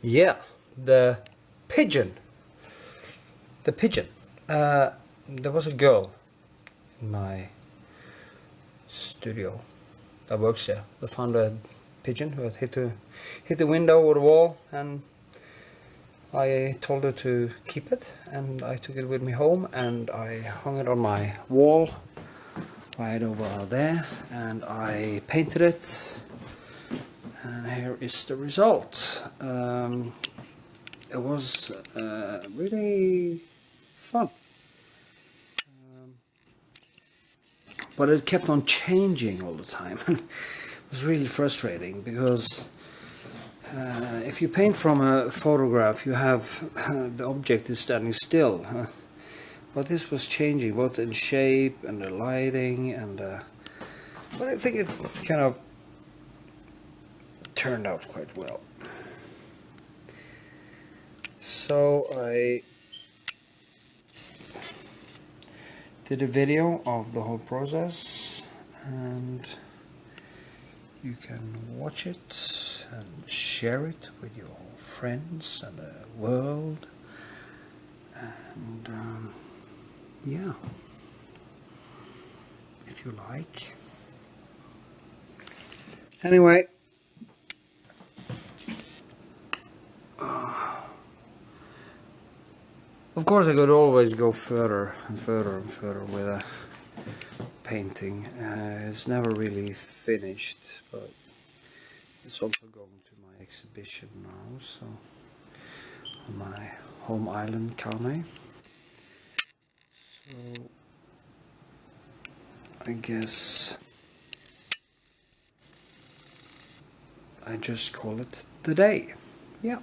Yeah, the pigeon. The pigeon. There was a girl in my studio that works there. I found a pigeon who had hit the window or the wall, and I told her to keep it, and I took it with me home and I hung it on my wall right over there, and I painted it, and here is the result. It was really fun, but it kept on changing all the time. It was really frustrating because if you paint from a photograph, you have the object is standing still, but this was changing both in shape and the lighting, and but I think it kind of turned out quite well. So I did a video of the whole process, and you can watch it and share it with your friends and the world, and yeah, if you like. Anyway, of course I could always go further and further and further with a painting. It's never really finished, but it's also going to my exhibition now, so on my home island, Karmøy. So I guess I just call it the day. Yeah.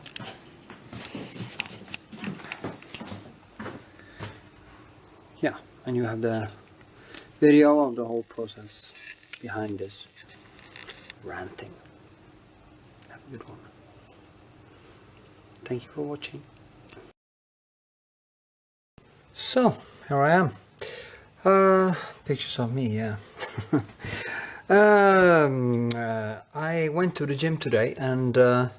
Yeah, and you have the video of the whole process behind this ranting. Have a good one. Thank you for watching. So, here I am. Pictures of me, yeah. I went to the gym today, and I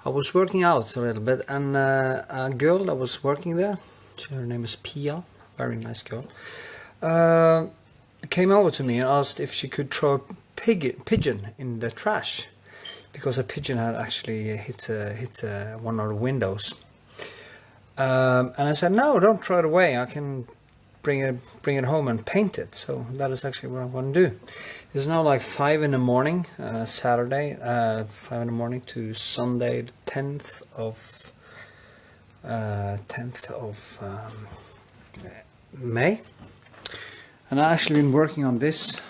was working out a little bit, and a girl that was working there, her name is Pia, very nice girl, came over to me and asked if she could throw a pigeon in the trash, because a pigeon had actually hit one of the windows. And I said, no, don't throw it away, I can bring it home and paint it. So that is actually what I'm going to do. It's now like 5 in the morning, Saturday, 5 in the morning to Sunday, the 10th of May, and I've actually been working on this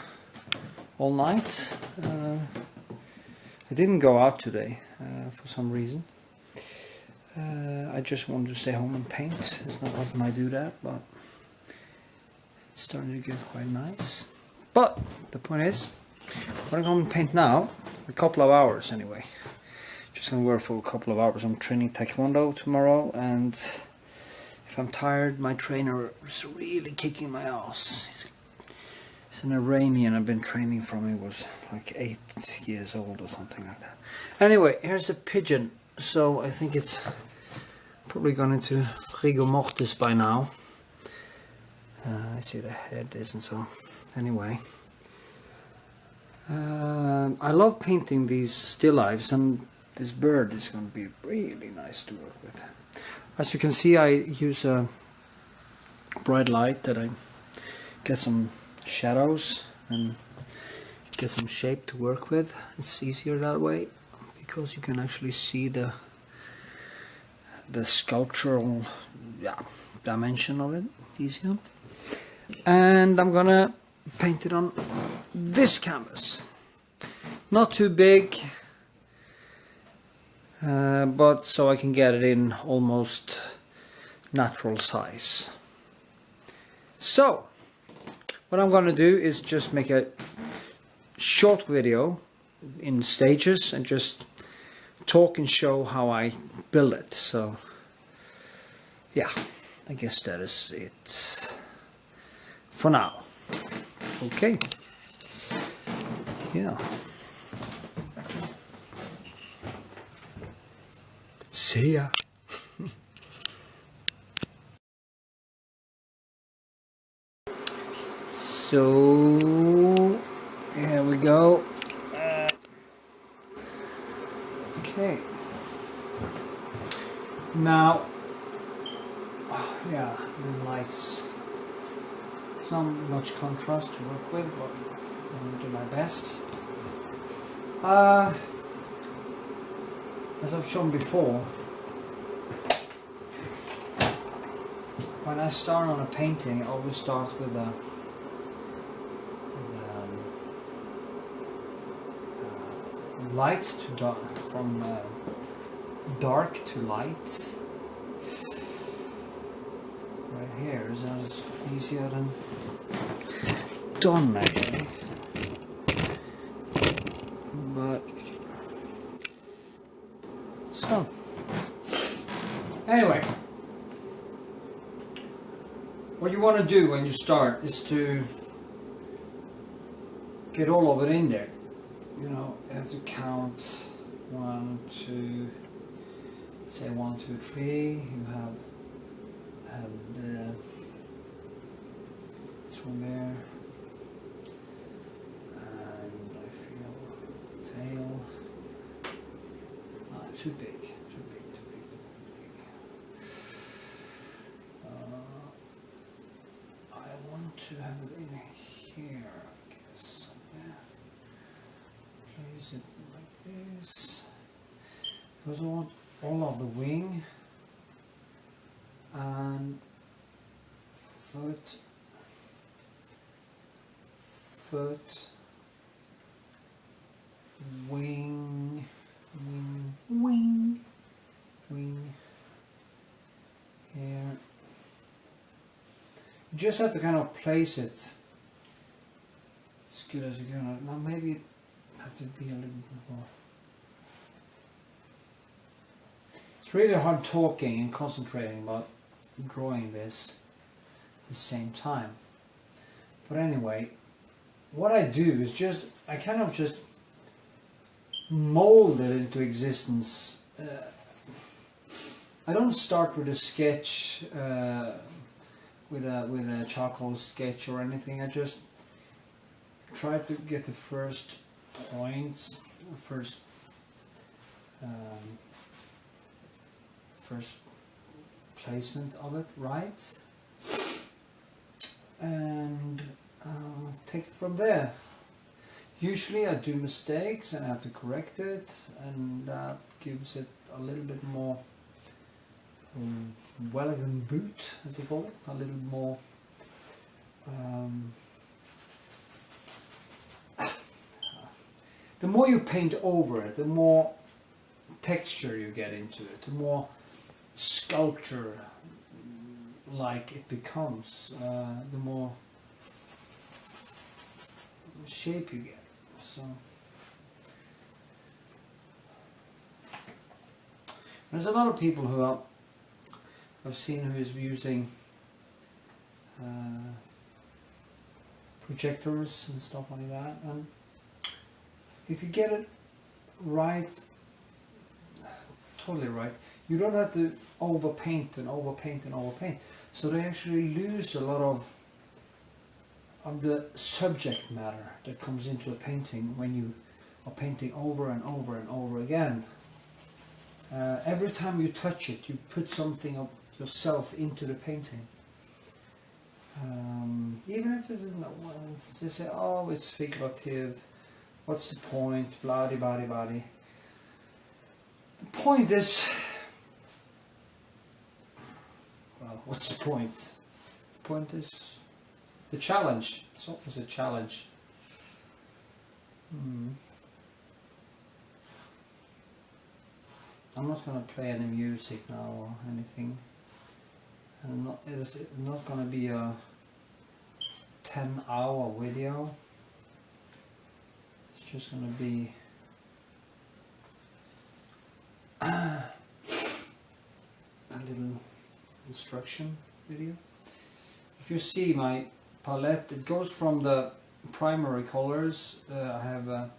all night. I didn't go out today for some reason. I just wanted to stay home and paint. It's not often I do that, but it's starting to get quite nice. But the point is, I'm going to paint now, a couple of hours anyway. Just going to work for a couple of hours. I'm training Taekwondo tomorrow, and if I'm tired, my trainer is really kicking my ass. He's an Iranian. I've been training from he was like 8 years old or something like that. Anyway, here's a pigeon. So I think it's probably gone into rigor mortis by now. I see the head isn't so. Anyway, I love painting these still lifes, and this bird is going to be really nice to work with. As you can see, I use a bright light that I get some shadows and get some shape to work with. It's easier that way because you can actually see the sculptural dimension of it easier. And I'm gonna paint it on this canvas. Not too big, but so I can get it in almost natural size. So what I'm gonna do is just make a short video in stages and just talk and show how I build it. So yeah, I guess that is it for now. Okay. Yeah. See ya. So here we go. Okay. Now, yeah, the lights. It's not much contrast to work with, but I'm gonna do my best. As I've shown before, when I start on a painting, I always start with light to dark, from dark to light. Right here is as easier than done actually, but so anyway, what you want to do when you start is to get all of it in there. You know, you have to count 1, 2, say 1, 2, 3. You have the this one there, and I feel tail. Too big, too big, too big, too big. I want to have it in here, I guess. Yeah. Place it like this. Because I want all of the wing and foot, wing, here. You just have to kind of place it as good as you can. Now maybe it has to be a little bit more. It's really hard talking and concentrating about drawing this at the same time. But anyway, what I do is just, I kind of just mold it into existence. I don't start with a sketch, with a charcoal sketch or anything. I just try to get the first points, first placement of it right, and take it from there. Usually I do mistakes and I have to correct it, and that gives it a little bit more Wellington boot, as they call it, a little more the more you paint over it, the more texture you get into it, the more sculpture like it becomes, the more shape you get. So there's a lot of people who are, I've seen, who is using projectors and stuff like that, and if you get it right, totally right, you don't have to overpaint and overpaint and overpaint. So they actually lose a lot of the subject matter that comes into a painting when you are painting over and over and over again. Every time you touch it, you put something of yourself into the painting. Even if it's they say, oh, it's figurative, what's the point, blah blah blah. The point is, well, what's the point? The point is the challenge. It's always a challenge. I'm not going to play any music now or anything. And it's not going to be a 10-hour video. It's just going to be a little instruction video. If you see my palette, it goes from the primary colors. I have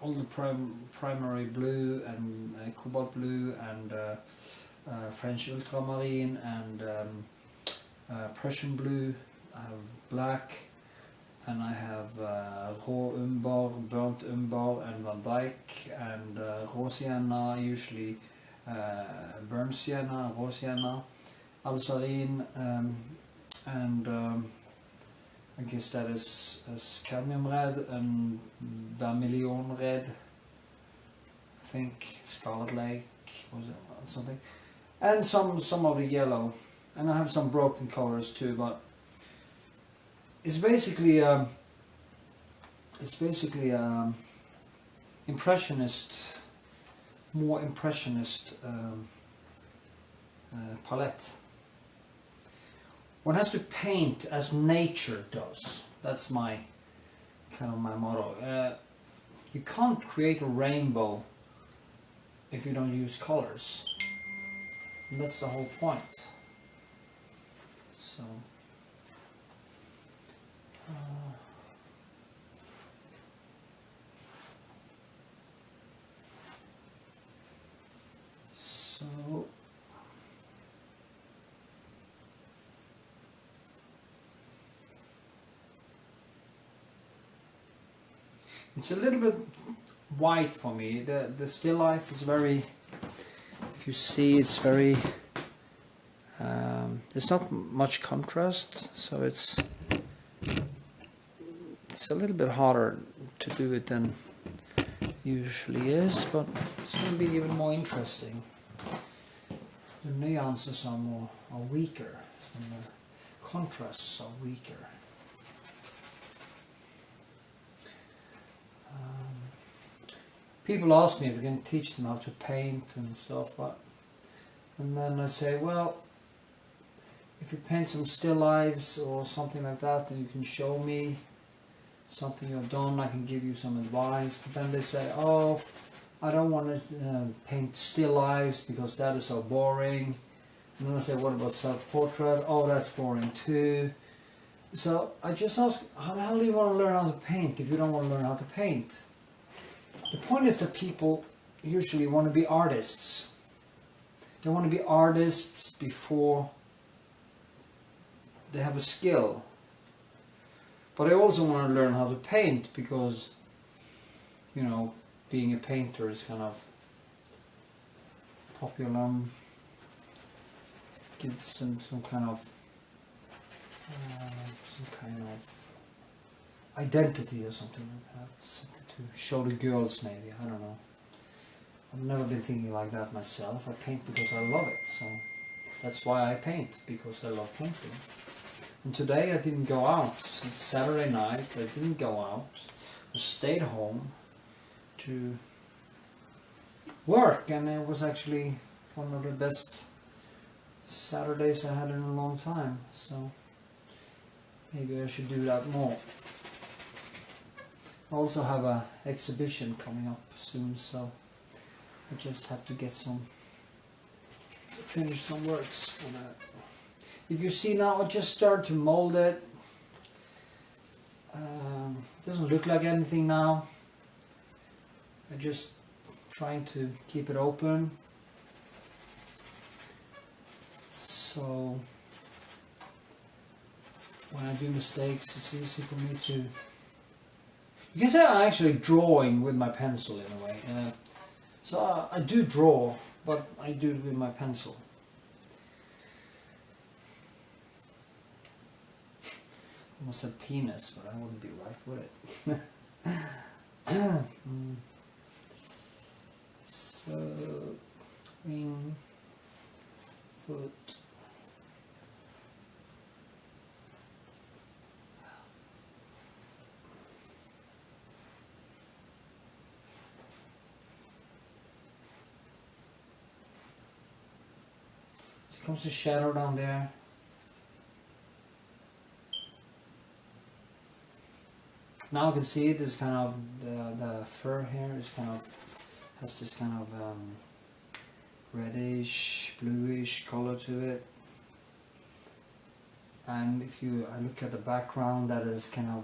all the primary blue and cobalt blue and French ultramarine and Prussian blue. I have black, and I have raw umber, burnt umber, and Van Dyke, and raw sienna, usually burnt sienna, raw sienna, alzarine, and I guess that is cadmium red and vermilion red. I think Scarlet Lake was it or something, and some of the yellow, and I have some broken colors too. But it's basically impressionist, more impressionist palette. One has to paint as nature does. That's my kind of my motto. You can't create a rainbow if you don't use colors. And that's the whole point. So it's a little bit white for me. The still life is very, if you see, it's very, there's not much contrast, so it's a little bit harder to do it than usually is, but it's going to be even more interesting. The nuances are weaker, and the contrasts are weaker. People ask me if I can teach them how to paint and stuff, and then I say, well, if you paint some still lifes or something like that, then you can show me something you've done, I can give you some advice. But then they say, oh, I don't want to paint still lifes because that is so boring. And then I say, what about self-portrait? Oh, that's boring too. So I just ask, how the hell do you want to learn how to paint if you don't want to learn how to paint? The point is that people usually want to be artists. They want to be artists before they have a skill. But I also want to learn how to paint because, you know, being a painter is kind of popular. Gives some kind of identity or something like that. Something to show the girls, maybe. I don't know. I've never been thinking like that myself. I paint because I love it, so that's why I paint, because I love painting. And today I didn't go out. It's Saturday night. I didn't go out. I stayed home to work, and it was actually one of the best Saturdays I had in a long time. So maybe I should do that more. I also have an exhibition coming up soon, so I just have to get finish some works for that. If you see now, I just started to mold it. It doesn't look like anything now. I'm just trying to keep it open. So when I do mistakes, it's easy for me to... You can say I'm actually drawing with my pencil in a way. So I do draw, but I do it with my pencil. Almost said penis, but I wouldn't be right with it. So, wing, foot. So comes the shadow down there. Now I can see this kind of the fur here is kind of has this kind of reddish, bluish color to it. And if I look at the background, that is kind of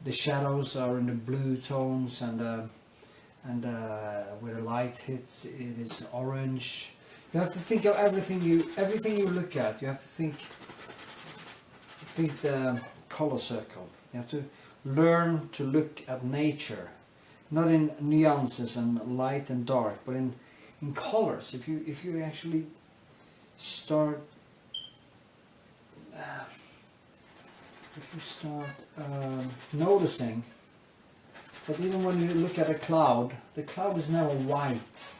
the shadows are in the blue tones, and where the light hits, it is orange. You have to think of everything you look at. You have to think the color circle. You have to learn to look at nature, not in nuances and light and dark, but in colors. If you actually start noticing that even when you look at a cloud, the cloud is never white.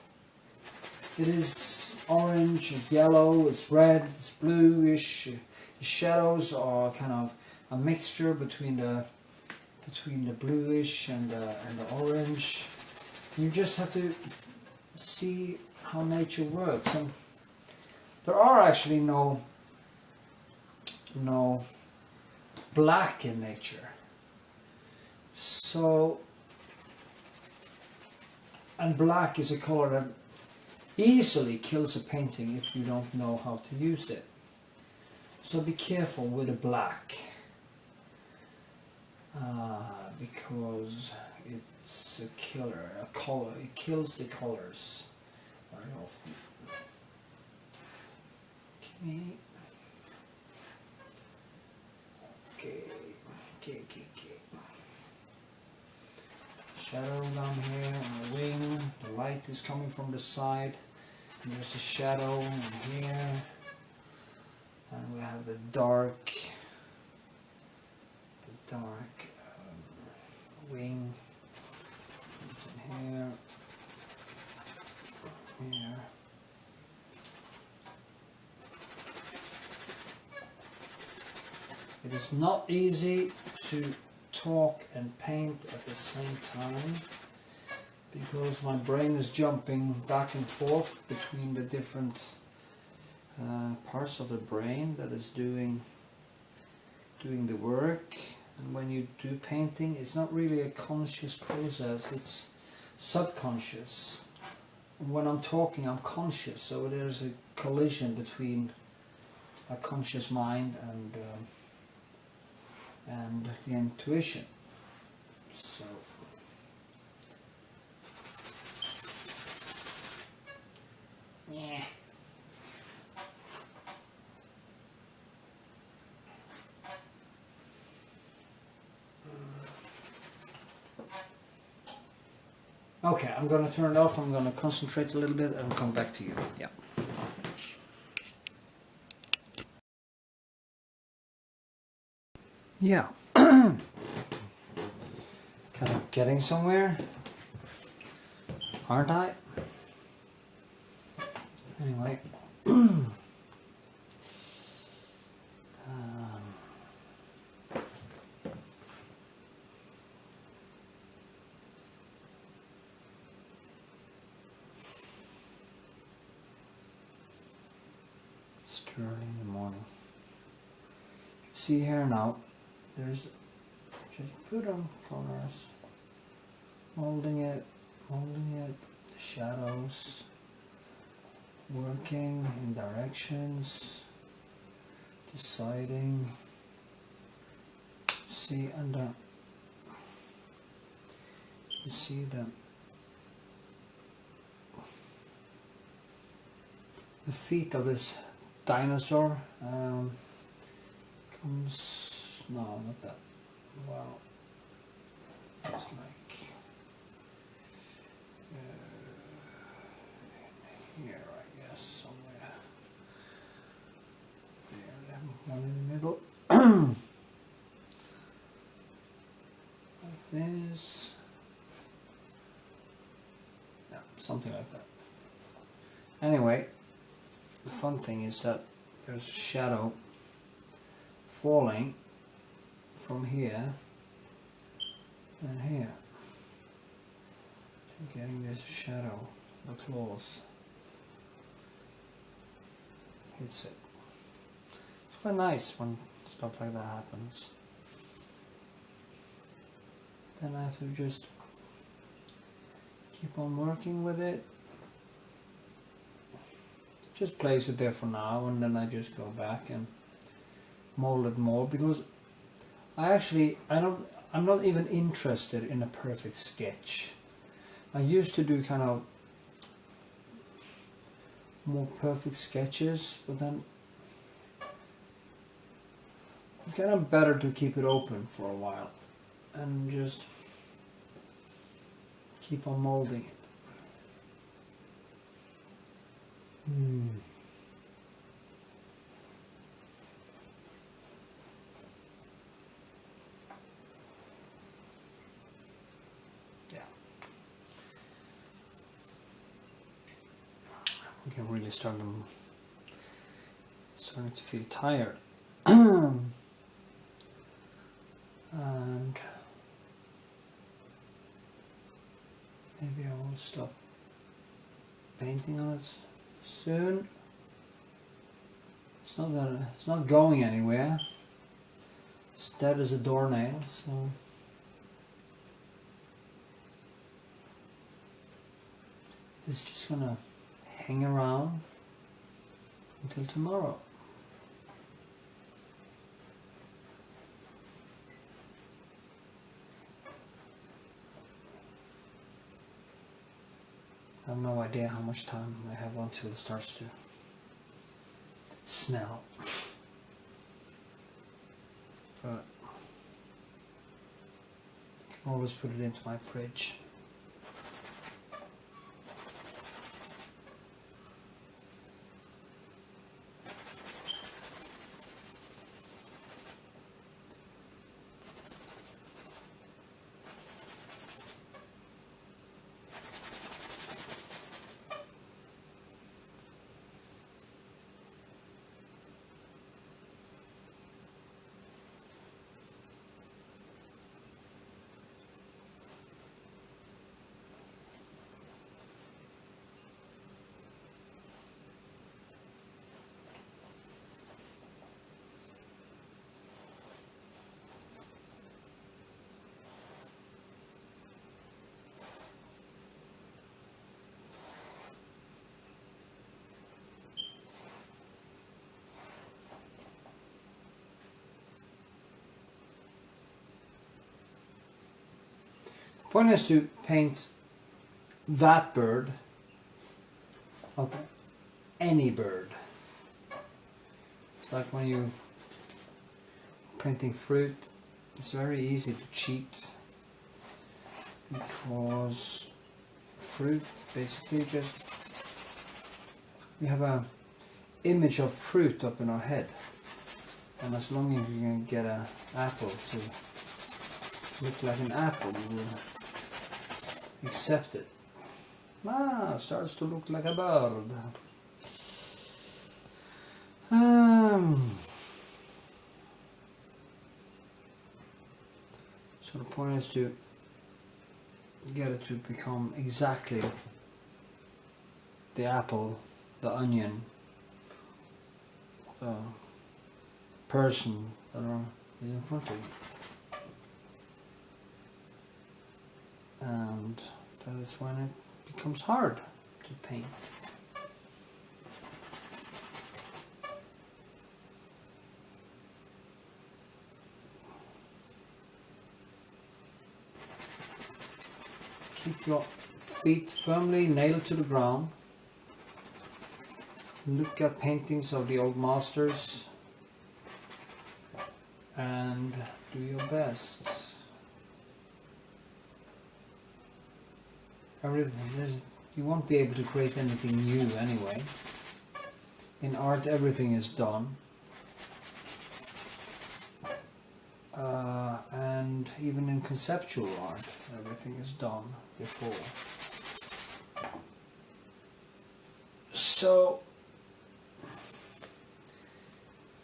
It is orange, it's yellow, it's red, it's bluish. The shadows are kind of a mixture between the bluish and the orange. You just have to see how nature works. And there are actually no black in nature. So, and black is a color that easily kills a painting if you don't know how to use it. So be careful with the black, because it's a killer, a color. It kills the colors very often. Okay. Shadow down here on the wing. The light is coming from the side. And there's a shadow in here. And we have the dark wing. It's in here. Here. It is not easy to talk and paint at the same time, because my brain is jumping back and forth between the different parts of the brain that is doing the work. And when you do painting, it's not really a conscious process, it's subconscious. When I'm talking, I'm conscious, so there's a collision between a conscious mind and the intuition. So yeah. Okay, I'm gonna turn it off. I'm gonna concentrate a little bit and come back to you. Yeah. Yeah. Kind of getting somewhere, aren't I? Anyway. It's too early in the morning. See here now, there's just put on colors, molding it, the shadows, working in directions, deciding. See, and you see the feet of this dinosaur comes, no, not that, well, it's like here, I guess, somewhere there, one in the middle. Like this, yeah, something like that. Anyway, the fun thing is that there's a shadow falling from here and here. So getting this shadow, the claws hits it. It's quite nice when stuff like that happens. Then I have to just keep on working with it. Just place it there for now, and then I just go back and mold it more, because I I'm not even interested in a perfect sketch. I used to do kind of more perfect sketches, but then it's kind of better to keep it open for a while and just keep on molding it. Yeah. We can really starting to feel tired. And maybe I will stop painting on it soon. It's not going anywhere. It's dead as a doornail, so it's just gonna hang around until tomorrow. I have no idea how much time I have until it starts to smell. But I can always put it into my fridge. The point is to paint that bird, not any bird. It's like when you're printing fruit, it's very easy to cheat because fruit basically just, we have a image of fruit up in our head, and as long as you can get an apple to look like an apple, you will accept it. It starts to look like a bird. So the point is to get it to become exactly the apple, the onion, the person that is in front of you. And that is when it becomes hard to paint. Keep your feet firmly nailed to the ground. Look at paintings of the old masters and do your best. You won't be able to create anything new anyway. In art everything is done. And even in conceptual art everything is done before. So,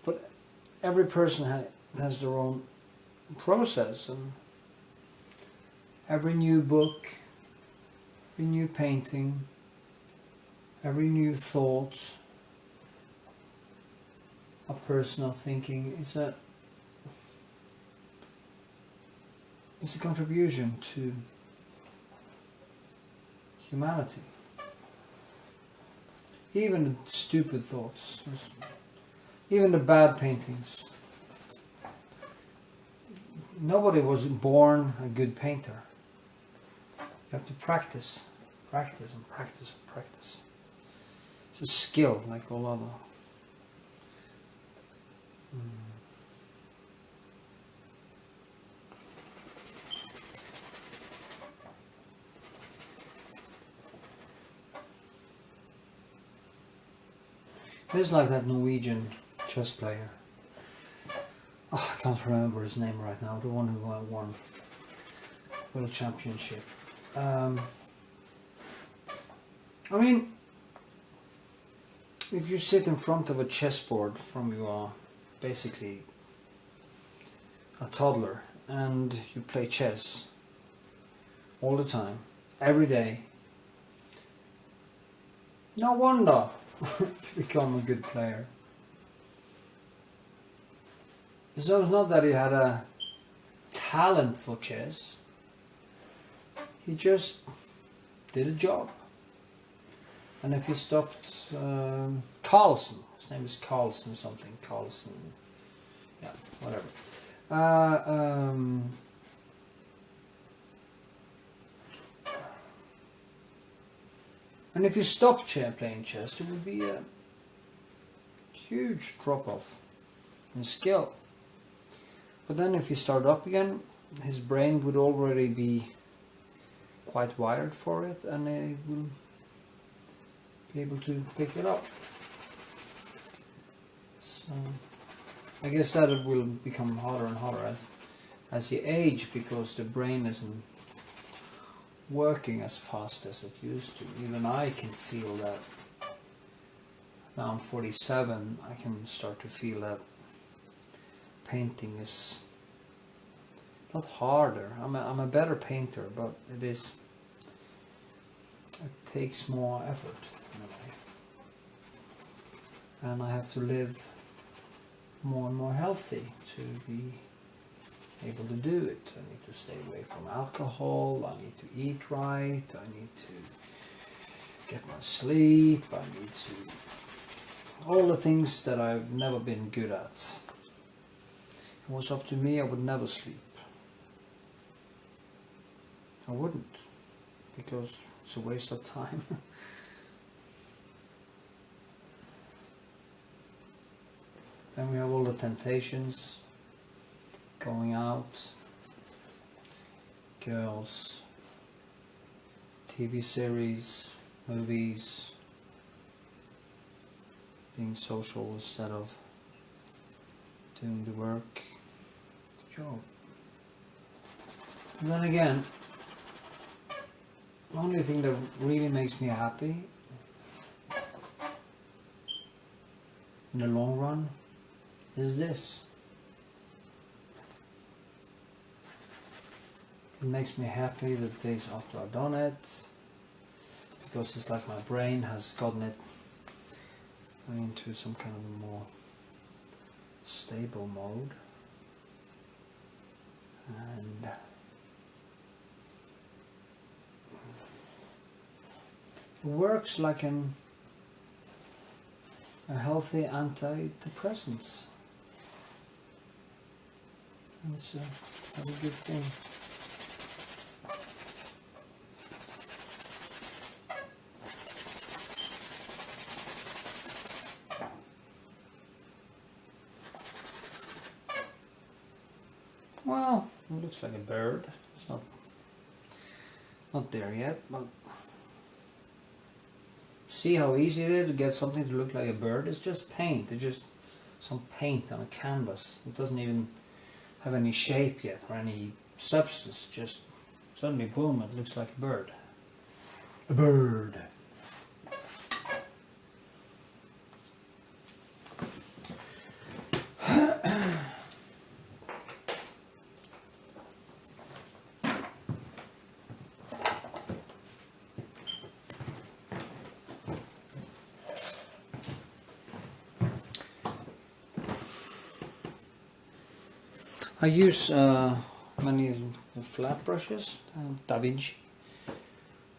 but every person has their own process, and every new book, every new painting, every new thought, a personal thinking, it's a contribution to humanity. Even the stupid thoughts, even the bad paintings, nobody was born a good painter. You have to practice, practice and practice and practice. It's a skill like all other. It's like that Norwegian chess player. Oh, I can't remember his name right now. The one who won World Championship. I mean, if you sit in front of a chessboard from you are basically a toddler and you play chess all the time, every day, no wonder you become a good player. So it's not that he had a talent for chess, he just did a job. And if he stopped, Carlsen, his name is Carlsen something, Carlsen, yeah, whatever. And if you stop playing chess, there would be a huge drop-off in skill. But then if you start up again, his brain would already be quite wired for it, and he will be able to pick it up. So I guess that it will become harder and harder as you age, because the brain isn't working as fast as it used to. Even I can feel that. Now I'm 47, I can start to feel that painting is not harder. I'm a better painter, but it takes more effort in a way. And I have to live more and more healthy to be able to do it. I need to stay away from alcohol, I need to eat right, I need to get my sleep, I need to... all the things that I've never been good at. If it was up to me, I would never sleep. I wouldn't, because it's a waste of time. Then we have all the temptations, going out, girls, TV series, movies, being social instead of doing the work, the job. And then again, the only thing that really makes me happy in the long run is this. It makes me happy the days after I've done it, because it's like my brain has gotten it into some kind of a more stable mode, and it works like a healthy antidepressant, and it's a very good thing. Well, it looks like a bird. It's not there yet, but see how easy it is to get something to look like a bird? It's just paint. It's just some paint on a canvas. It doesn't even have any shape yet or any substance. Just suddenly, boom, it looks like a bird. A bird. I use many flat brushes, Da Vinci.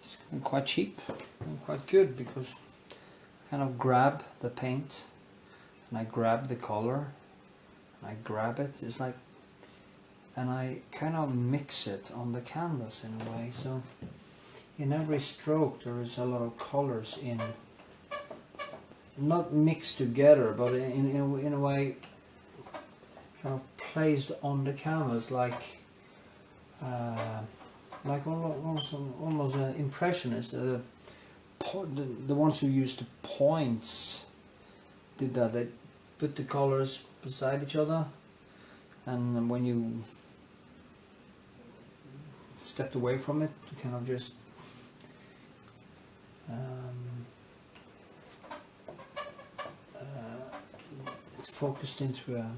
It's quite cheap and quite good, because I kind of grab the paint and I grab the color and I grab it. It's like and I kind of mix it on the canvas in a way. So in every stroke there is a lot of colors in, not mixed together, but in a way kind of placed on the canvas, like almost impressionist. The ones who used the points did that. They put the colors beside each other, and when you stepped away from it, you kind of just it's focused into a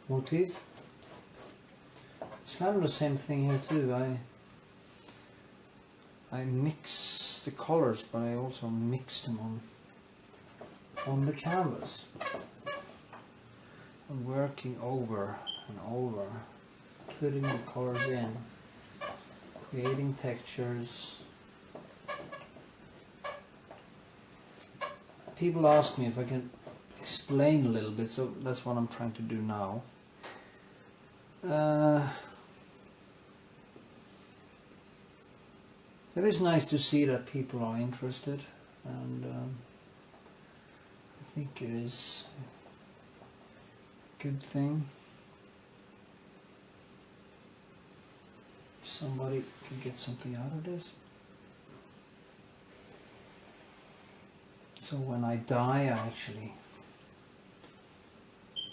motif. It's kind of the same thing here too. I mix the colors, but I also mix them on the canvas. I'm working over and over, putting the colors in, creating textures. People ask me if I can explain a little bit, so that's what I'm trying to do now. It is nice to see that people are interested, and I think it is a good thing if somebody can get something out of this. So when I die, I actually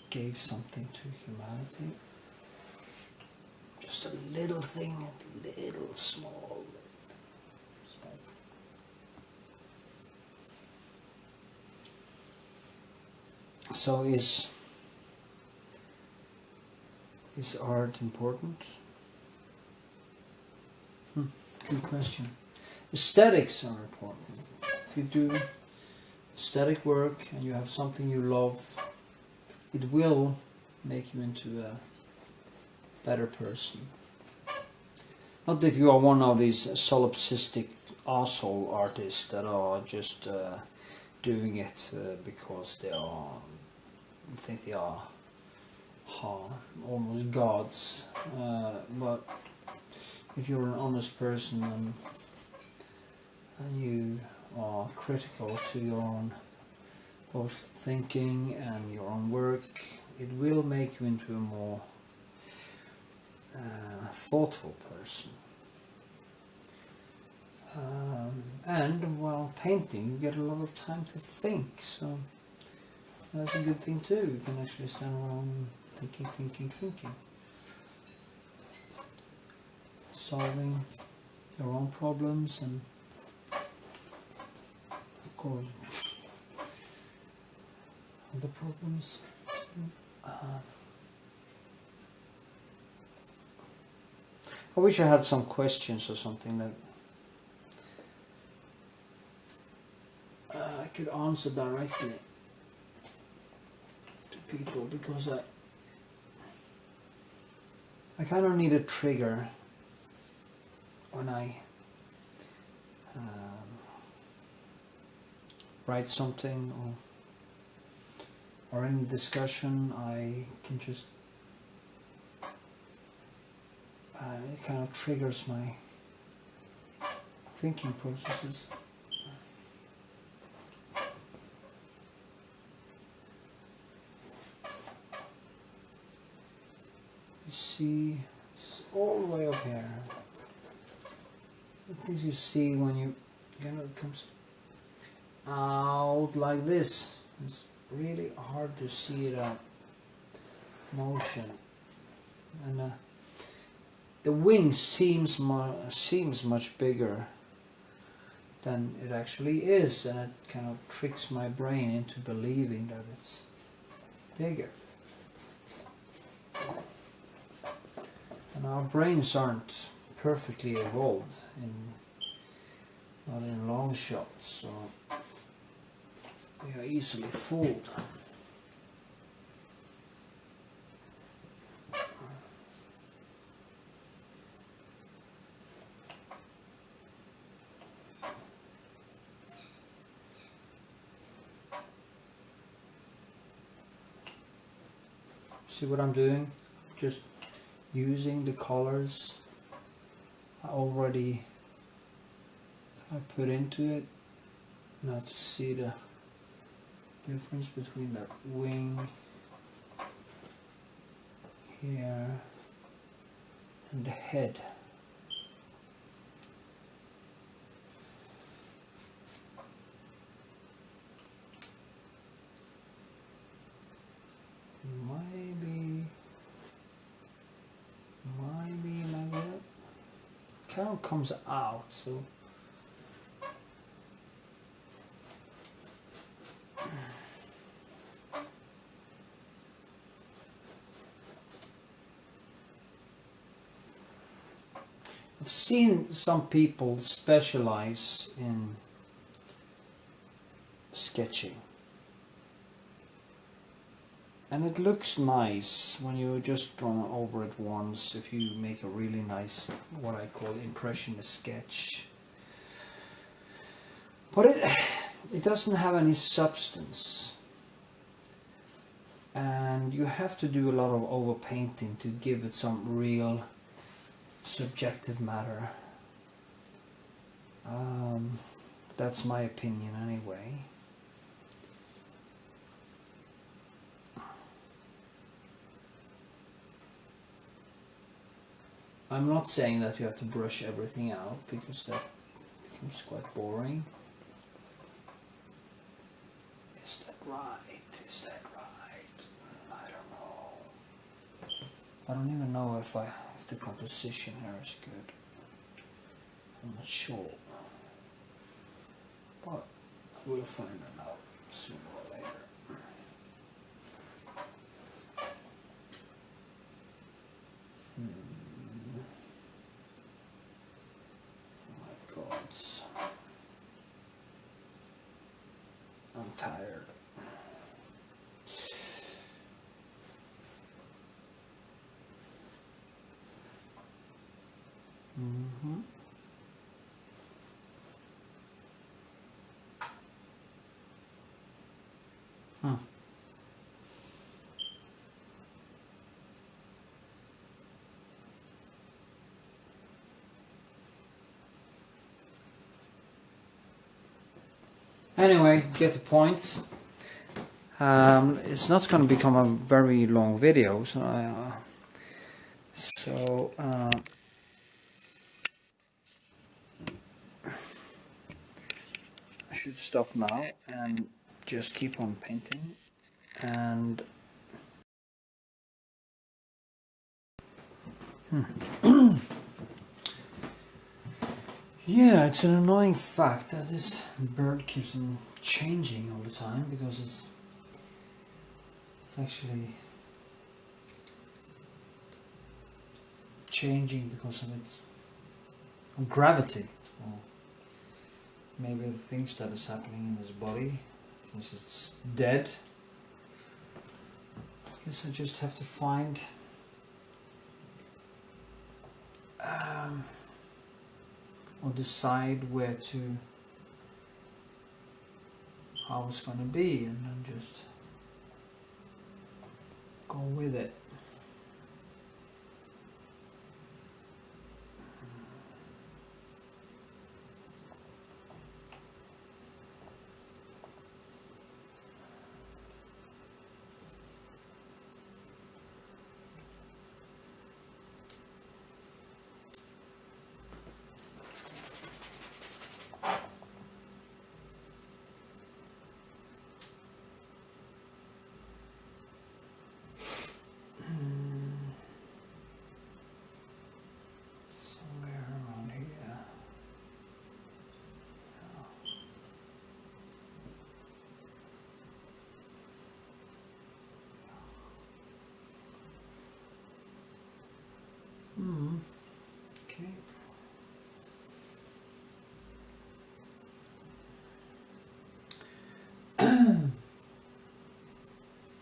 gave something to humanity. Just a little thing, a little small. So is art important? Good question. Aesthetics are important. If you do aesthetic work and you have something you love, it will make you into a better person. Not if you are one of these solipsistic asshole artists that are just doing it because they think they are almost gods. But if you're an honest person and you are critical to your own both thinking and your own work, it will make you into a more thoughtful person. And while painting, you get a lot of time to think, so that's a good thing too. You can actually stand around thinking, solving your own problems, and of course other problems. I wish I had some questions or something that I could answer directly to people, because I kind of need a trigger when I write something or in discussion. I can just it kind of triggers my thinking processes. You see, this is all the way up here. The things you see when you know it comes out like this. It's really hard to see that motion, and the wing seems much bigger than it actually is, and it kind of tricks my brain into believing that it's bigger. And our brains aren't perfectly evolved, not in long shots, so we are easily fooled. See what I'm doing? Just using the colors I already put into it. Now to see the difference between that wing here and the head. Maybe like that. Kind of comes out, so I've seen some people specialize in sketching, and it looks nice when you just draw over it once, if you make a really nice, what I call impressionist sketch. But it doesn't have any substance, and you have to do a lot of overpainting to give it some real subjective matter. That's my opinion anyway. I'm not saying that you have to brush everything out, because that becomes quite boring. Is that right? Is that right? I don't know. I don't even know if the composition here is good. I'm not sure. But I will find it out sooner or later. I'm tired. Anyway, get the point. It's not going to become a very long video, so I should stop now and just keep on painting. And yeah, it's an annoying fact that this bird keeps on changing all the time, because it's actually changing because of its gravity, or maybe the things that is happening in his body since it's dead. I guess I just have to find or decide how it's gonna be, and then just go with it. Okay.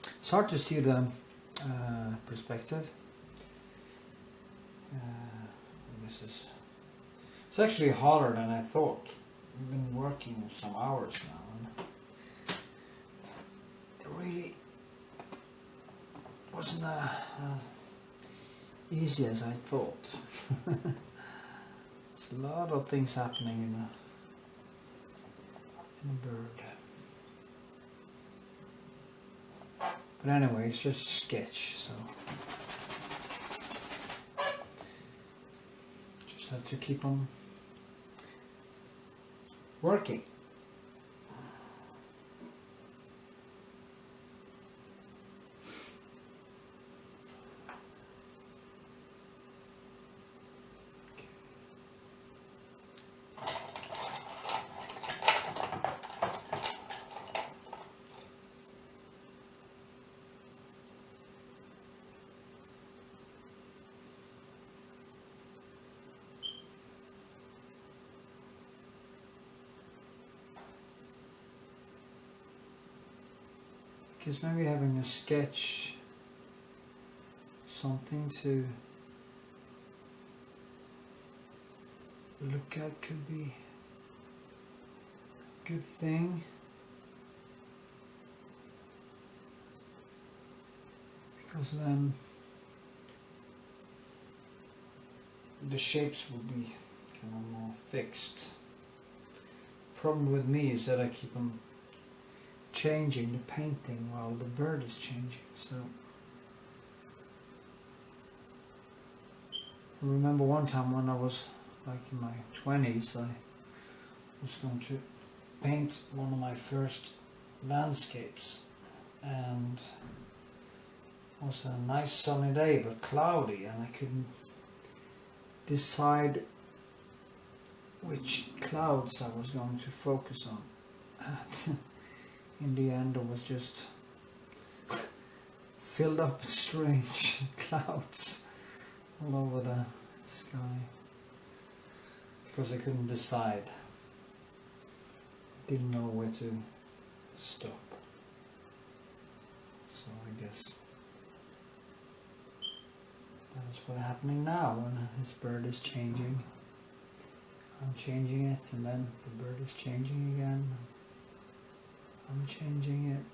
It's hard to see the perspective. It's actually harder than I thought. I've been working some hours now, and it really wasn't as easy as I thought. There's a lot of things happening in a bird. But anyway, it's just a sketch, so just have to keep on working. Because maybe having a sketch, something to look at could be a good thing. Because then the shapes will be kind of more fixed. Problem with me is that I keep on changing the painting while the bird is changing. So I remember one time when I was like in my 20s, I was going to paint one of my first landscapes, and it was a nice sunny day but cloudy, and I couldn't decide which clouds I was going to focus on. In the end, it was just filled up with strange clouds all over the sky because I couldn't decide. Didn't know where to stop. So I guess that's what's happening now when this bird is changing. I'm changing it, and then the bird is changing again. I'm changing it,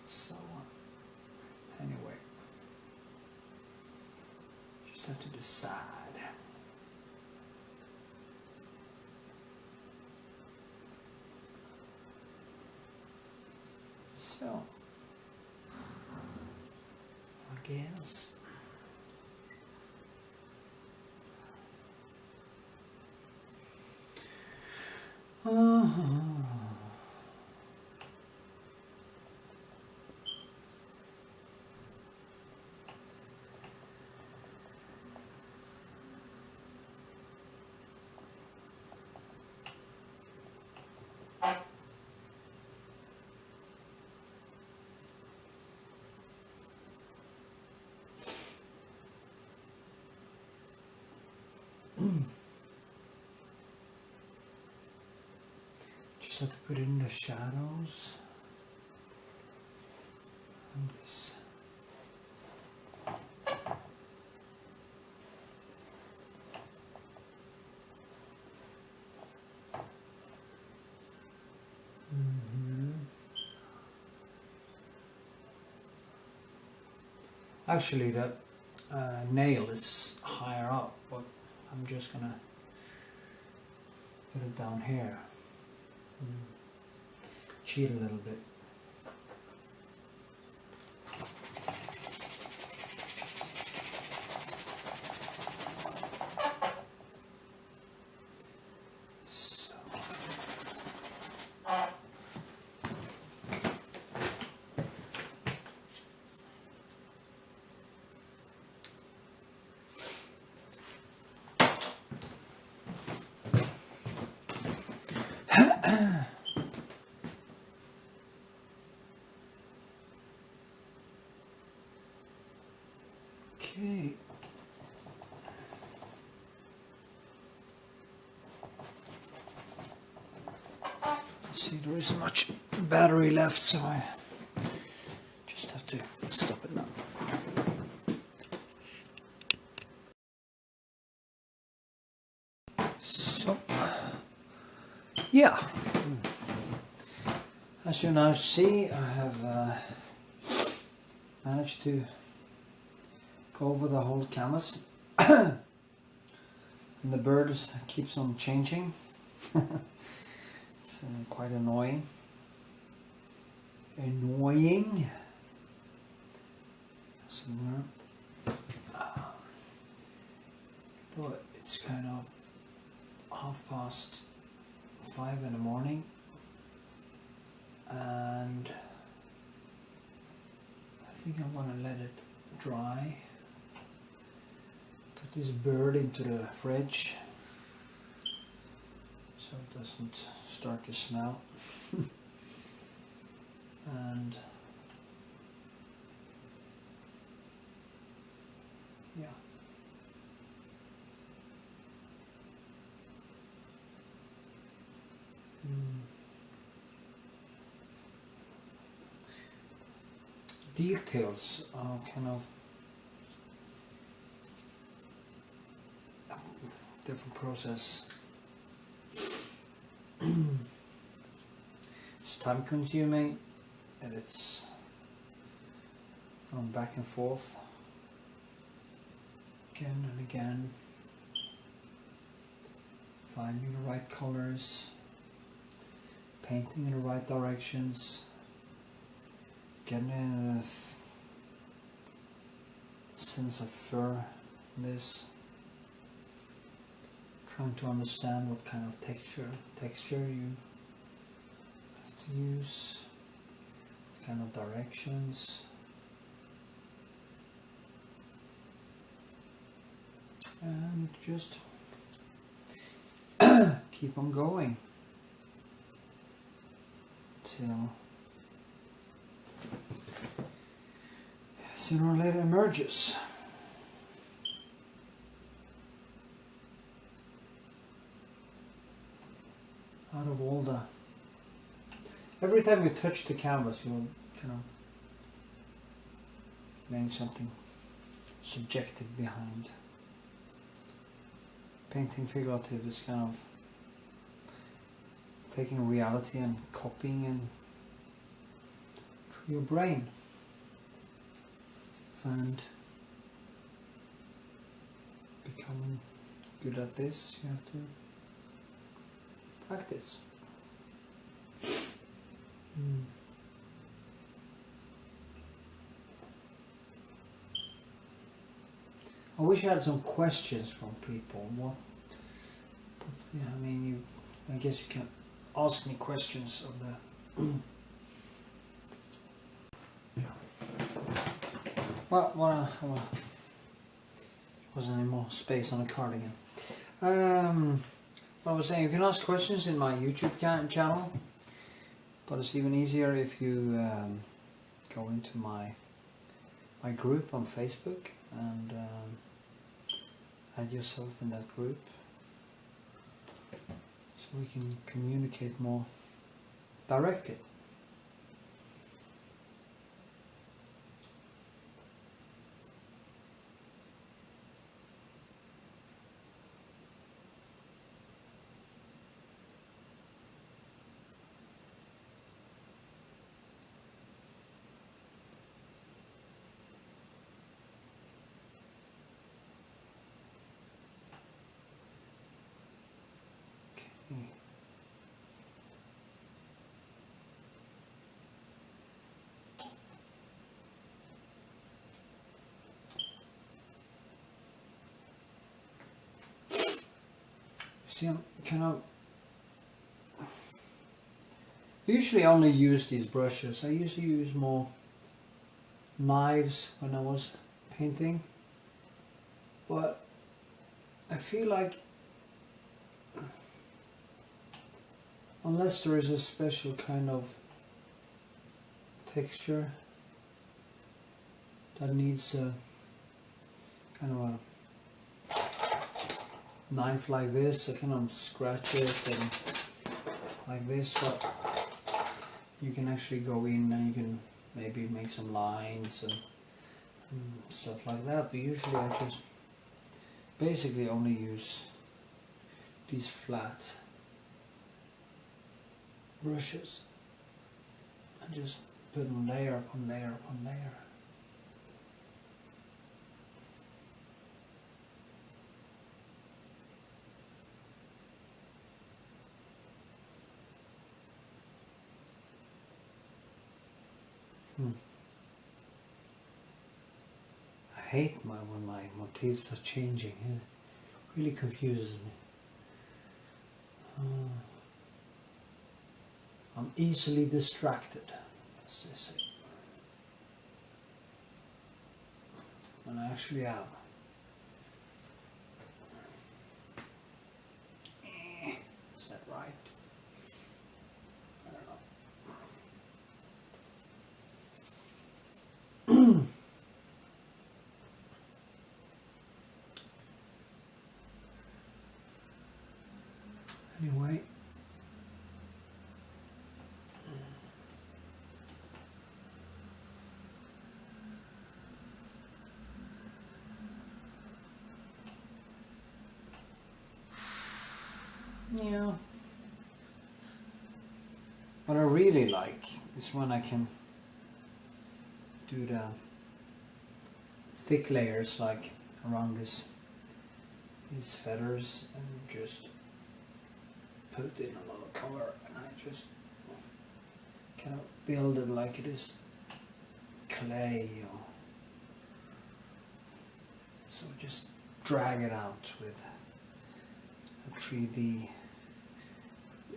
so on. Anyway, just have to decide. So, I guess. Just have to put in the shadows and this. Actually, that nail is higher up, but I'm just gonna put it down here. Cheat a little bit. Okay. See, there isn't much battery left, so I just have to stop it now. So, yeah. As you now see, I have managed to go over the whole canvas. And the bird keeps on changing. It's quite annoying. Somewhere. But it's kind of 5:30 in the morning, and I think I want to let it dry. Put this bird into the fridge so it doesn't start to smell. And yeah. Details are kind of a different process. It's time consuming, and it's going back and forth again and again, finding the right colors, painting in the right directions, getting a sense of fur in this, trying to understand what kind of texture you have to use, what kind of directions, and just keep on going till sooner or later emerges. Out of all the... Every time you touch the canvas, you'll kind of find something subjective behind. Painting figurative is kind of taking reality and copying it through your brain. And becoming good at this, you have to practice. I wish I had some questions from people. What? I mean, I guess you can ask me questions of the. Well, wasn't any more space on the cardigan. What I was saying, you can ask questions in my YouTube channel, but it's even easier if you go into my group on Facebook and add yourself in that group, so we can communicate more directly. See, I'm kind of... I usually only use these brushes. I usually use more knives when I was painting, but I feel like unless there is a special kind of texture that needs a kind of a knife like this, I kind of scratch it and like this, but you can actually go in and you can maybe make some lines and stuff like that, but usually I just basically only use these flat brushes and just put them layer upon layer upon layer. I hate when my motifs are changing. It really confuses me. I'm easily distracted, as they say. And I actually am. Is that right? I don't know. Anyway. Yeah. What I really like is when I can do the thick layers like around these feathers and just put in a lot of color, and I just kind of build it like it is clay, or so just drag it out with a 3D.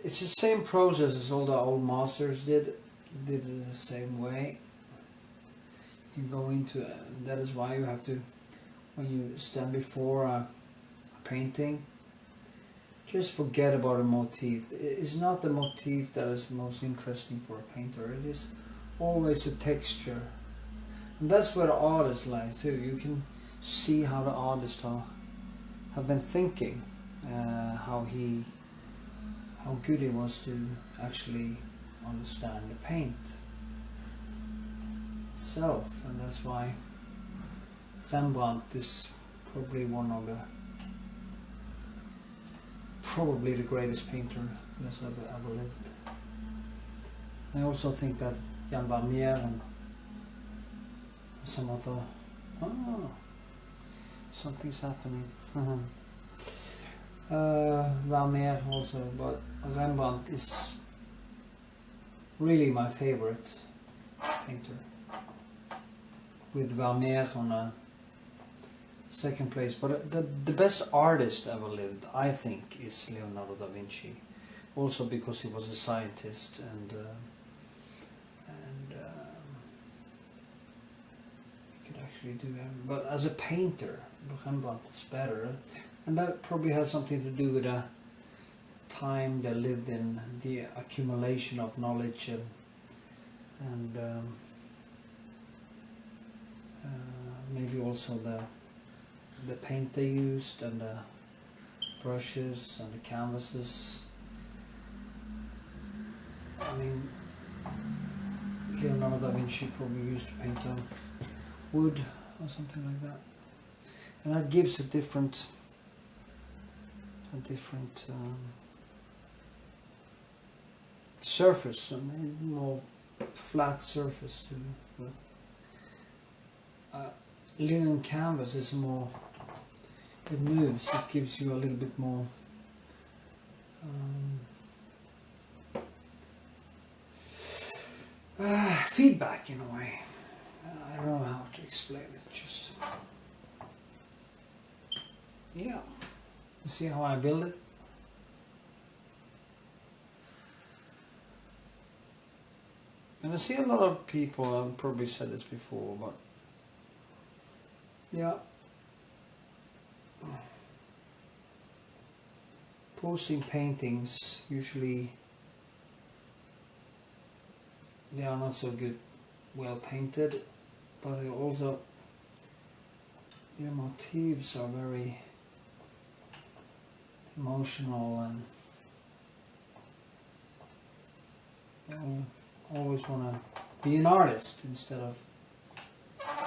It's the same process as all the old masters did it the same way. You can go into it, and that is why you have to, when you stand before a painting, just forget about a motif. It's not the motif that is most interesting for a painter. It is always the texture, and that's where the artist lies too. You can see how the artist have been thinking, how good it was to actually understand the paint itself, and that's why Rembrandt is probably the greatest painter that's ever lived. I also think that Jan Vermeer and some other... Oh, something's happening. Vermeer also, but Rembrandt is really my favorite painter, with Vermeer on a second place. But the best artist ever lived, I think, is Leonardo da Vinci, also because he was a scientist and he could actually do everything. But as a painter, Rembrandt is better. And that probably has something to do with the time they lived in, the accumulation of knowledge, and maybe also the paint they used, and the brushes and the canvases. I mean, Leonardo da Vinci probably used to paint on wood or something like that, and that gives a different surface, a more flat surface to linen canvas is more, it moves, it gives you a little bit more feedback in a way. I don't know how to explain it, just yeah. You see how I build it? And I see a lot of people, I've probably said this before, but yeah, posting paintings, usually they are not so good, well painted, but they also, their motifs are very emotional, and you always want to be an artist instead of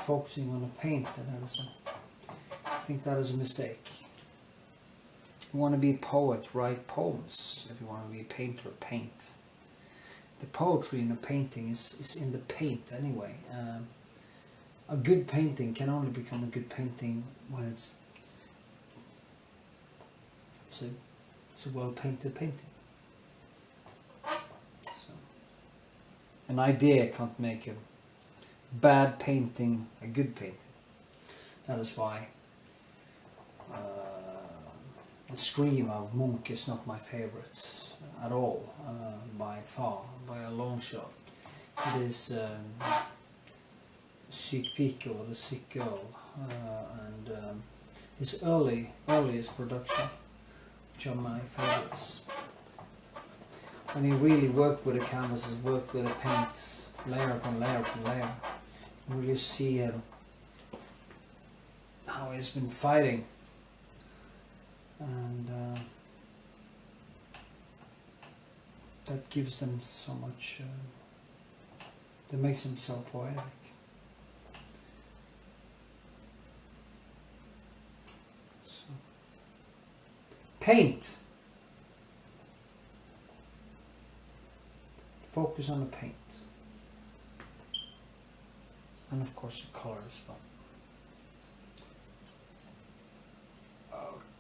focusing on the paint. And I think that is a mistake. You want to be a poet, write poems. If you want to be a painter, paint. The poetry in the painting is in the paint anyway. A good painting can only become a good painting when it's a well-painted painting. So, an idea can't make a bad painting a good painting. That is why the Scream of Munch is not my favorite at all, by far, by a long shot. It is Sick Pico, or The Sick Girl, and his earliest production, which are my favorites. When he really worked with the canvases, worked with the paint, layer upon layer upon layer, you really see how he's been fighting, and that gives them so much, that makes them so poetic. So, paint. Focus on the paint. And of course the color as well.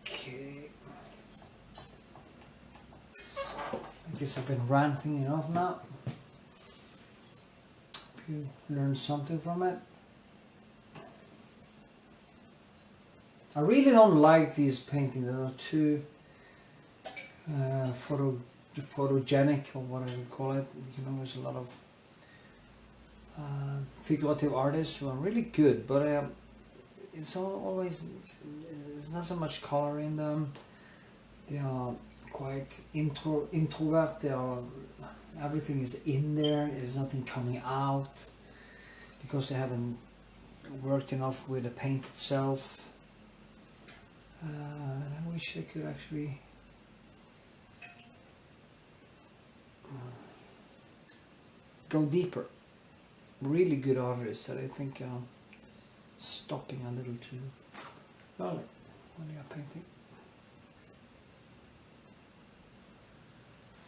Okay. So, I guess I've been ranting enough now. Hope you learned something from it. I really don't like these paintings that are too photogenic, or whatever you call it. You know, there's a lot of figurative artists who are really good, but it's always, there's not so much color in them. They are quite introvert. They are, everything is in there. There's nothing coming out because they haven't worked enough with the paint itself. I wish I could actually go deeper. Really good artists that I think are stopping a little too early when they are painting.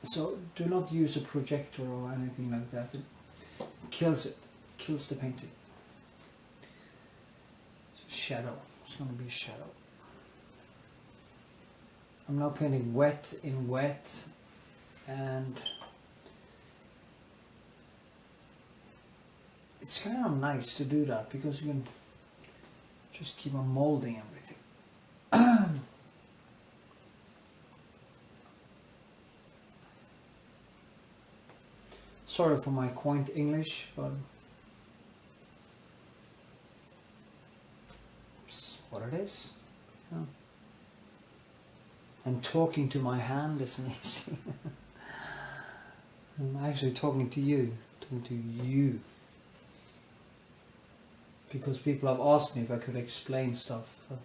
So do not use a projector or anything like that. It kills it. Kills the painting. It's a shadow. It's going to be a shadow. I'm now painting wet in wet, and it's kind of nice to do that because you can just keep on molding everything. Sorry for my quaint English, but it's what it is. Yeah. And talking to my hand isn't easy. I'm actually talking to you. Because people have asked me if I could explain stuff. But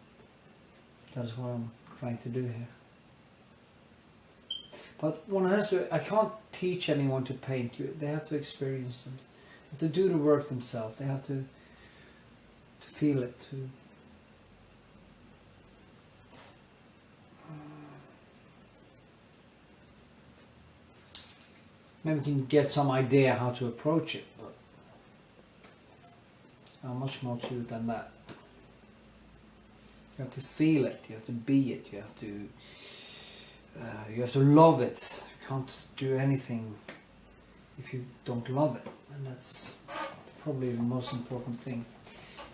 that's what I'm trying to do here. But one has to, I can't teach anyone to paint. They have to experience them. They have to do the work themselves. They have to feel it. Maybe you can get some idea how to approach it, but much more to it than that. You have to feel it, you have to be it, you have to love it. You can't do anything if you don't love it, and that's probably the most important thing.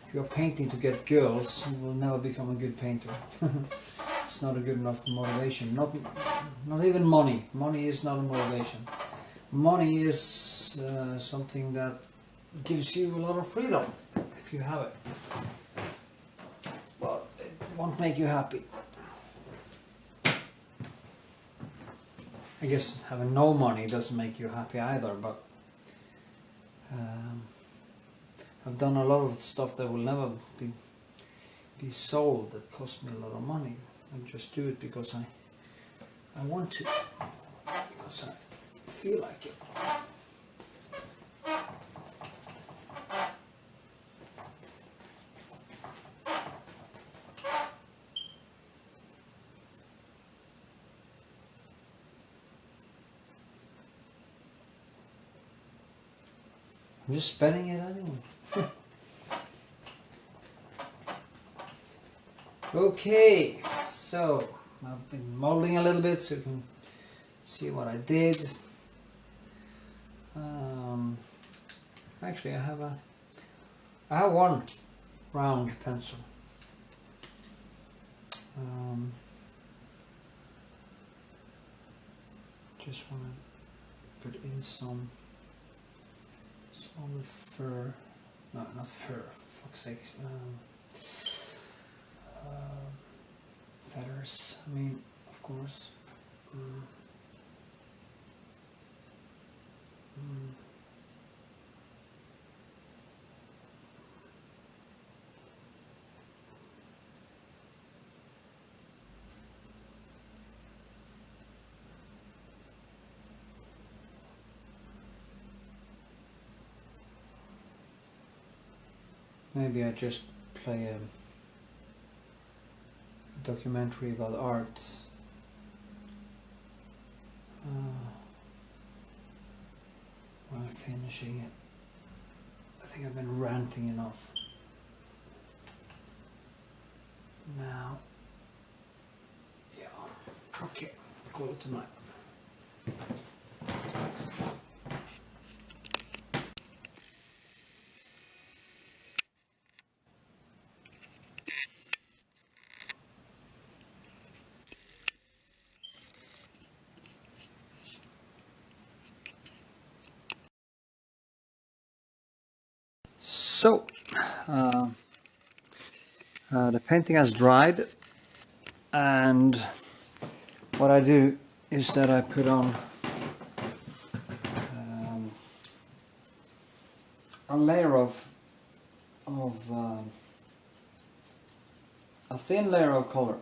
If you're painting to get girls, you will never become a good painter. It's not a good enough motivation. Not even money. Money is not a motivation. Money is something that gives you a lot of freedom if you have it, but it won't make you happy. I guess having no money doesn't make you happy either, but I've done a lot of stuff that will never be sold, that cost me a lot of money. I just do it because I want to, because I feel like it. I'm just spelling it anyway. Okay, so I've been modeling a little bit so you can see what I did. Actually, I have a I have one round pencil. Just want to put in some fur. No, not fur, for fuck's sake. Feathers. I mean, of course. Maybe I just play a documentary about art. While finishing it. I think I've been ranting enough. Now, yeah, okay, call it tonight. So, the painting has dried, and what I do is that I put on a layer of a thin layer of color.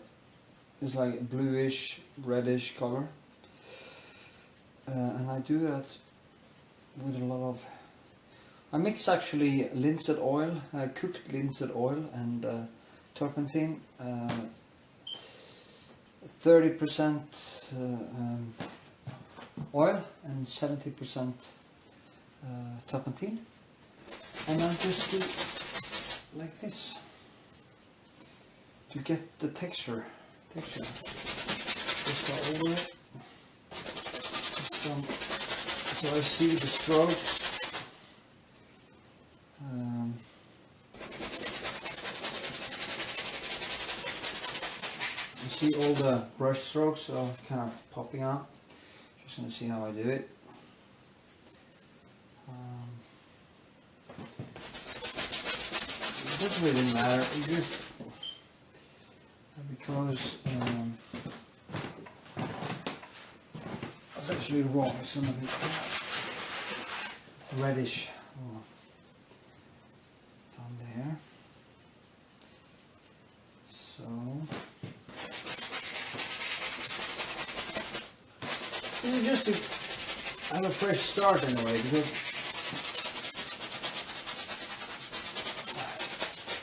It's like a bluish, reddish color, and I do that with a lot of. I mix actually linseed oil, cooked linseed oil, and turpentine. 30% oil and 70% turpentine, and I just do like this to get the texture. Just go over it. So I see the strokes. You see all the brush strokes are kind of popping out. Just going to see how I do it. It doesn't really matter. It just because it's actually wrong. It's going to be reddish. Down there. So just to have a fresh start anyway, because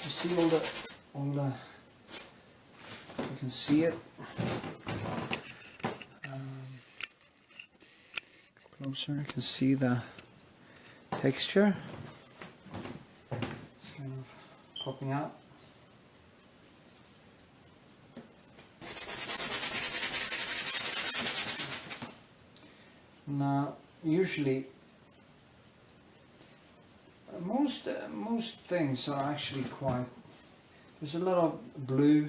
you see all the you can see it closer. You can see the texture. It's kind of popping out. Now, usually, most things are actually quite. There's a lot of blue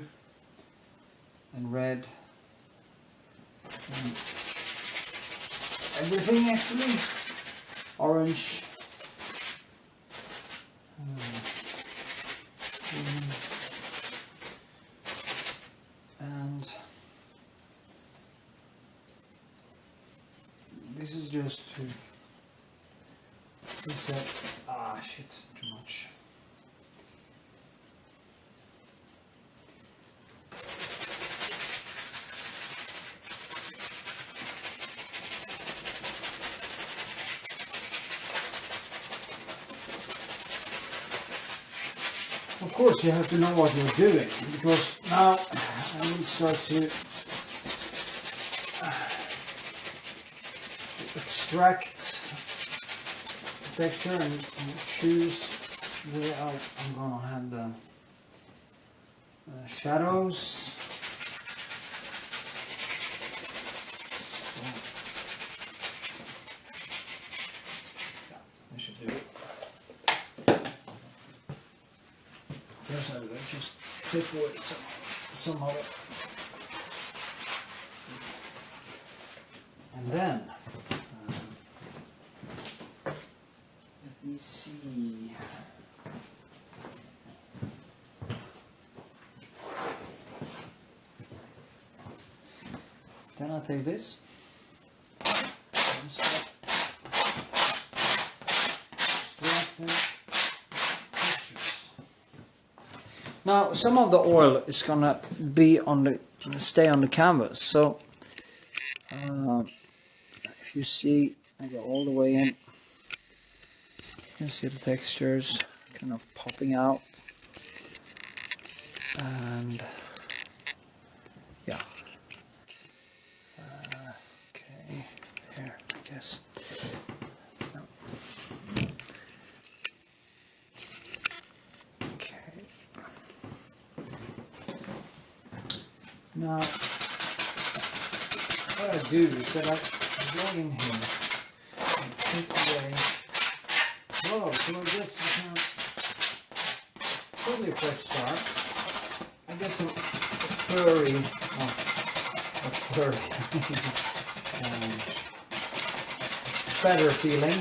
and red, and everything actually, orange. And this is just to set, shit, too much. Of course you have to know what you're doing, because now I will start to extract the texture and choose where I'm gonna have the shadows. So, yeah, I should do it. First I will just take away some of it. And then, let me see. Then I'll take this and strengthen textures. Now, some of the oil is gonna be on the stay on the canvas. So, if you see, I go all the way in. You can see the textures kind of popping out, and yeah. Okay, there, I guess. No. Okay. Now, what I do is that I go in here and take away. Whoa, so I guess you can totally fresh start. I guess a furry, better feeling.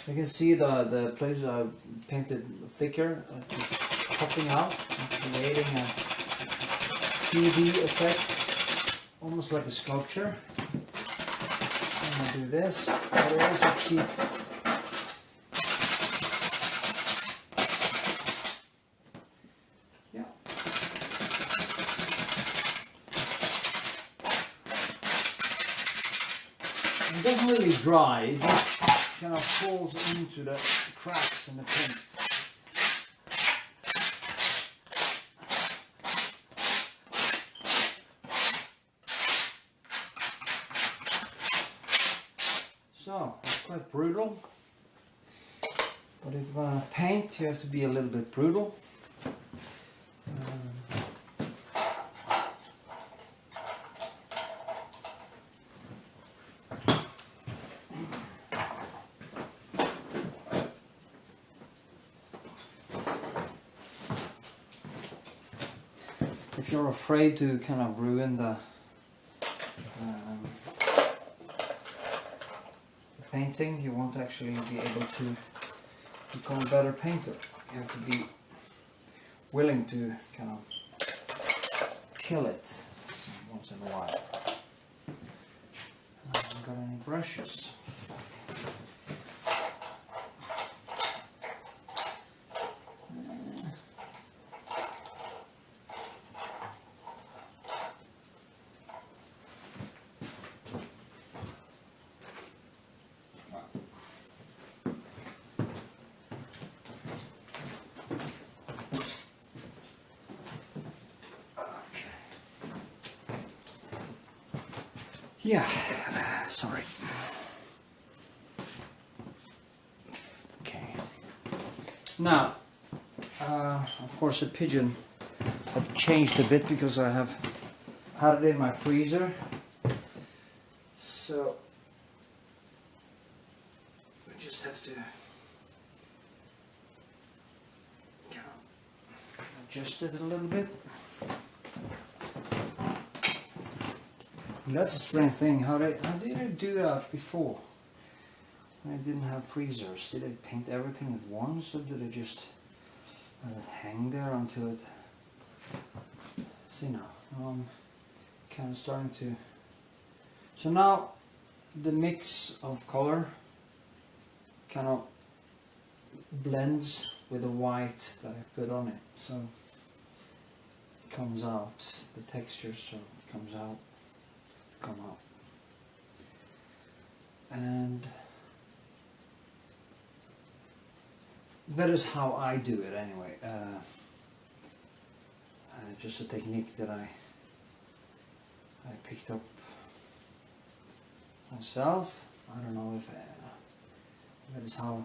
You can see the places I painted thicker, just popping out, and creating a 3D effect, almost like a sculpture. I'm gonna do this, but I also keep it doesn't really dry, it just kind of falls into the cracks in the paint. So, it's quite brutal, but if you're going to paint, you have to be a little bit brutal. If you're afraid to kind of ruin the painting, you won't actually be able to become a better painter. You have to be willing to kind of kill it once in a while. I haven't got any brushes. Yeah, sorry. Okay. Now, of course, the pigeon have changed a bit because I have had it in my freezer. So we just have to kind of adjust it a little bit. That's a strange thing. How did I do that before? When I didn't have freezers, did I paint everything at once, or did I just let it hang there until it? See now, I'm kind of starting to. So now the mix of color kind of blends with the white that I put on it, so it comes out. The texture so it comes out. Come out, and that is how I do it anyway. Just a technique that I picked up myself. I don't know if that is how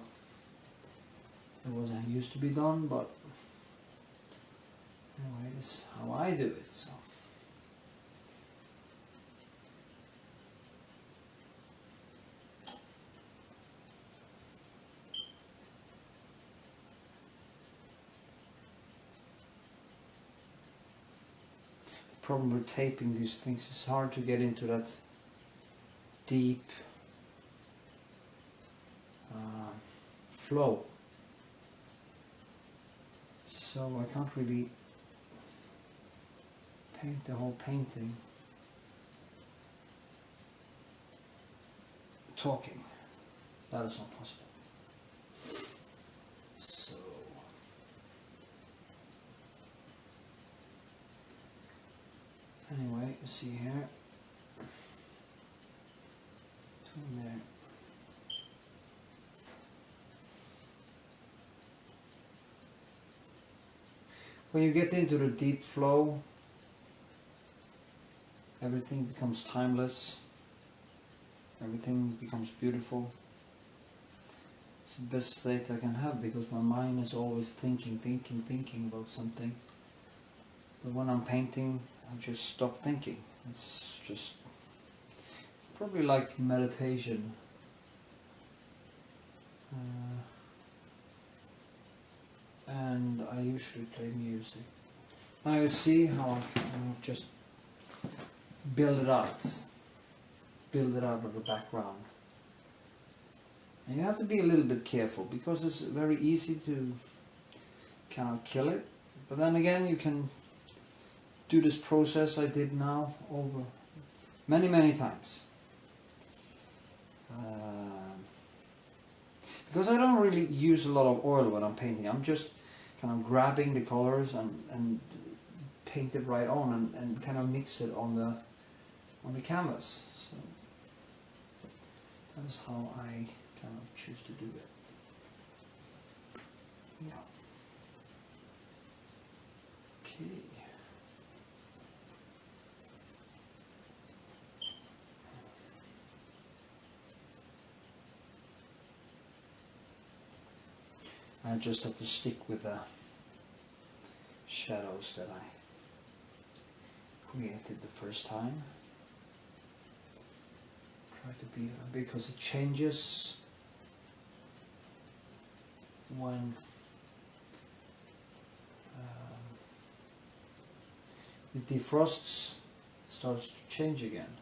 it was used to be done, but anyway, it's how I do it. So. problem with taping these things. It's hard to get into that deep flow. So I can't really paint the whole painting talking. That is not possible. So anyway, you see here, between there. When you get into the deep flow, everything becomes timeless, everything becomes beautiful. It's the best state I can have, because my mind is always thinking about something. But when I'm painting, I just stop thinking. It's just probably like meditation. And I usually play music. Now you see how I can just build it out of the background. And you have to be a little bit careful, because it's very easy to kind of kill it. But then again, you can do this process I did now over many times. Because I don't really use a lot of oil when I'm painting. I'm just kind of grabbing the colors and paint it right on, and kind of mix it on the canvas. So that is how I kind of choose to do it. Yeah. Okay. I just have to stick with the shadows that I created the first time. Try to be, because it changes when it defrosts, it starts to change again.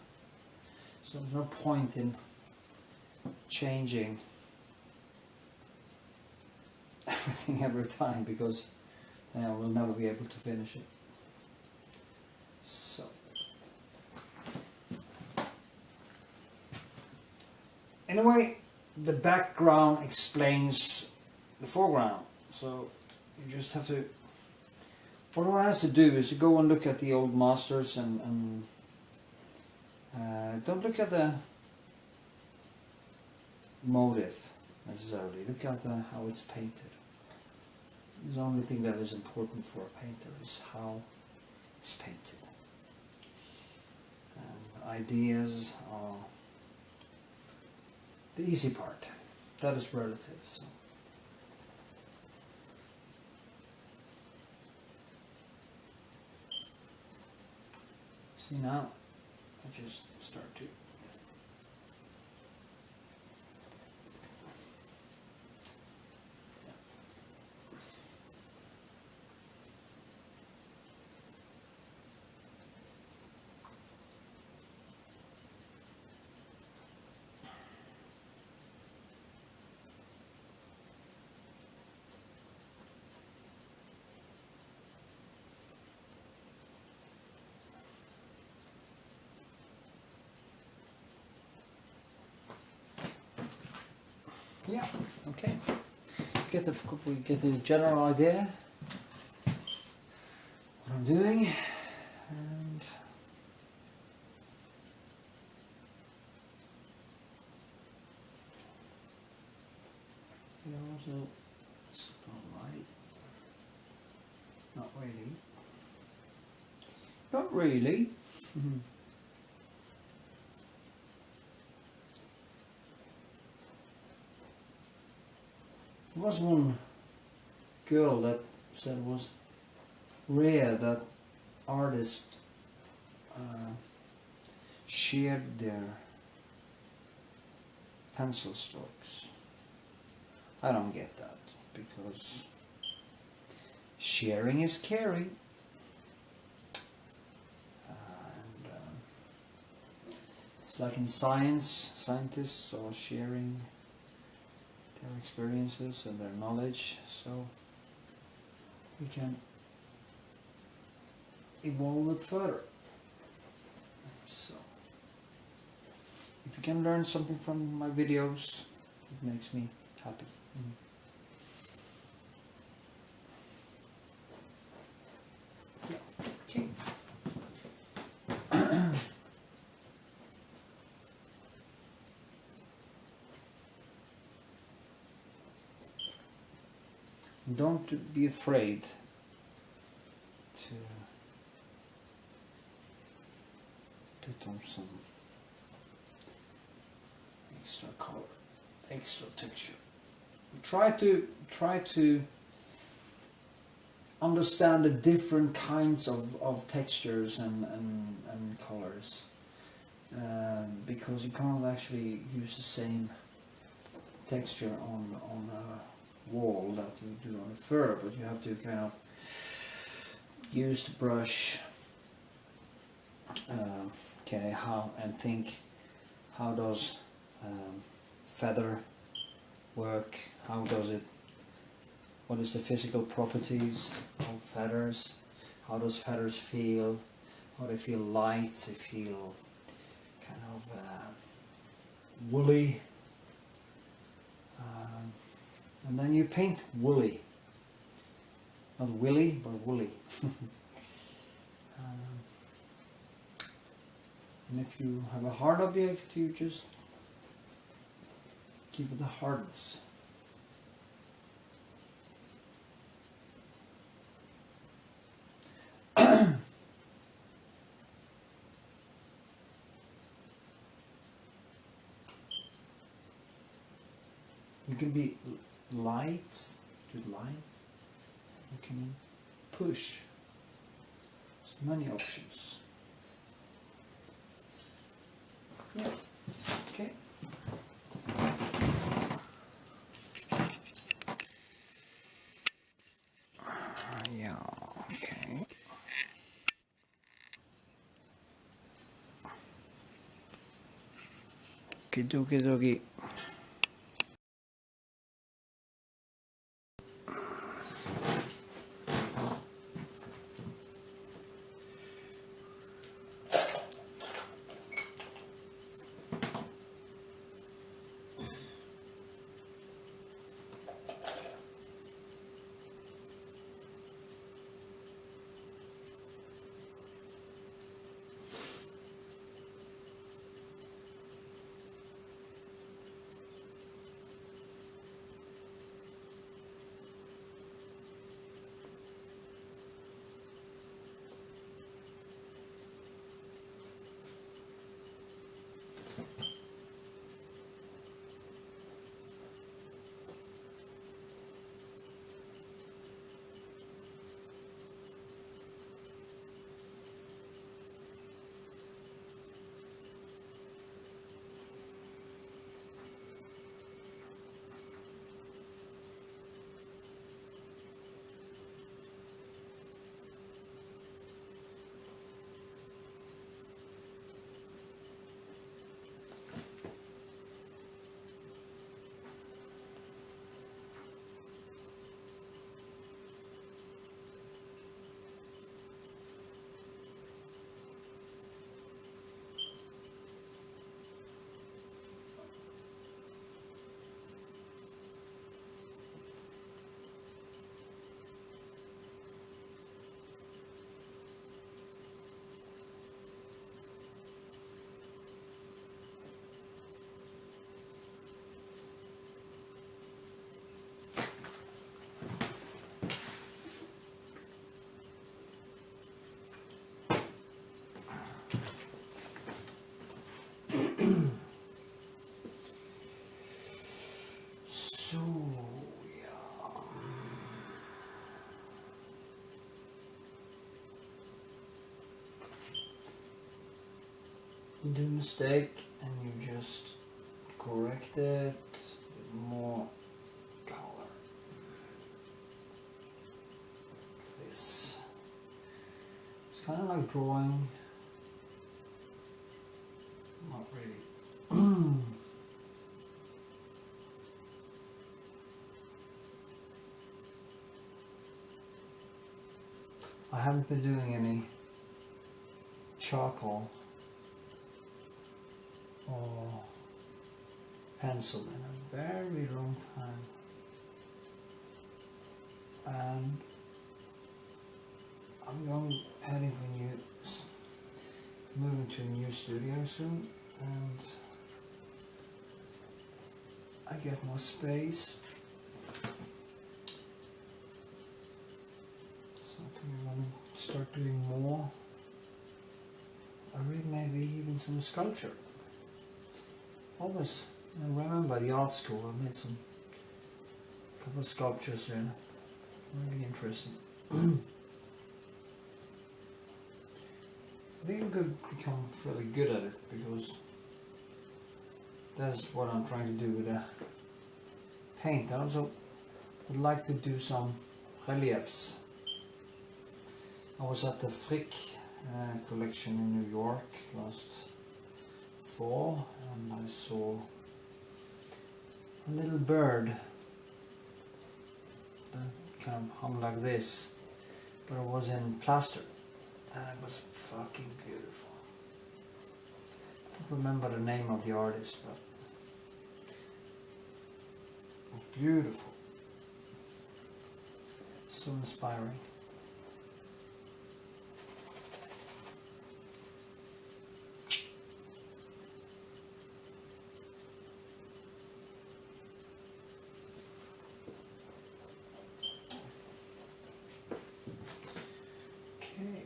So there's no point in changing everything every time, because then we'll never be able to finish it. So anyway, the background explains the foreground. So you just have to, what one has to do is to go and look at the old masters and don't look at the motive necessarily. Look at how it's painted. The only thing that is important for a painter is how it's painted. And ideas are the easy part. That is relative. So. See, now I just start to yeah, okay. We get the general idea what I'm doing, and also spotlight. Not really. Not really. There was one girl that said it was rare that artists shared their pencil strokes. I don't get that, because sharing is caring. It's like in science, scientists are sharing their experiences and their knowledge, so we can evolve it further. So, if you can learn something from my videos, it makes me happy. Okay. Don't be afraid to put on some extra color, extra texture. Try to understand the different kinds of textures and colors, because you can't actually use the same texture on a wall that you do on a fur, but you have to kind of use the brush, and think, how does feather work, what is the physical properties of feathers, how does feathers feel, how they feel light, they feel kind of woolly, and then you paint woolly, not willy but woolly. And if you have a hard object, you just give it the hardness. You can be light to line. You can push. There's many options. Yeah. Okay. Yeah. Okay. Okie dokie. Do a mistake and you just correct it with more color. This. It's kind of like drawing, not really. I haven't been doing any charcoal or pencil in a very long time, and I'm heading for moving to a new studio soon, and I get more space, so I think I'm going to start doing more. I read maybe even some sculpture. Always, I remember the art school, I made a couple of sculptures there, really interesting. I think I could become fairly good at it, because that's what I'm trying to do with the paint. I also would like to do some reliefs. I was at the Frick collection in New York last fall, and I saw a little bird that kind of hung like this, but it was in plaster, and it was fucking beautiful. I don't remember the name of the artist, but it was beautiful. So inspiring. Okay.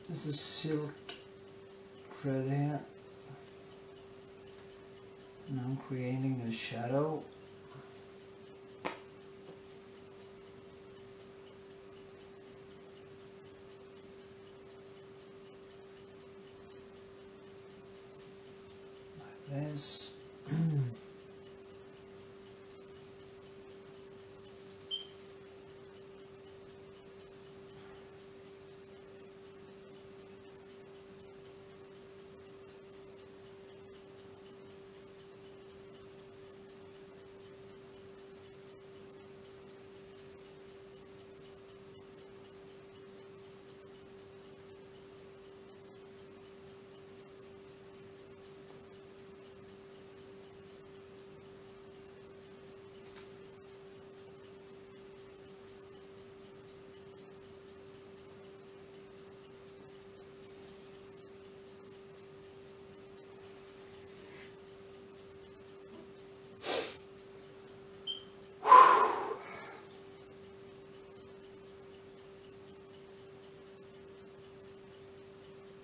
This is silk thread here, and I'm creating a shadow. Like this.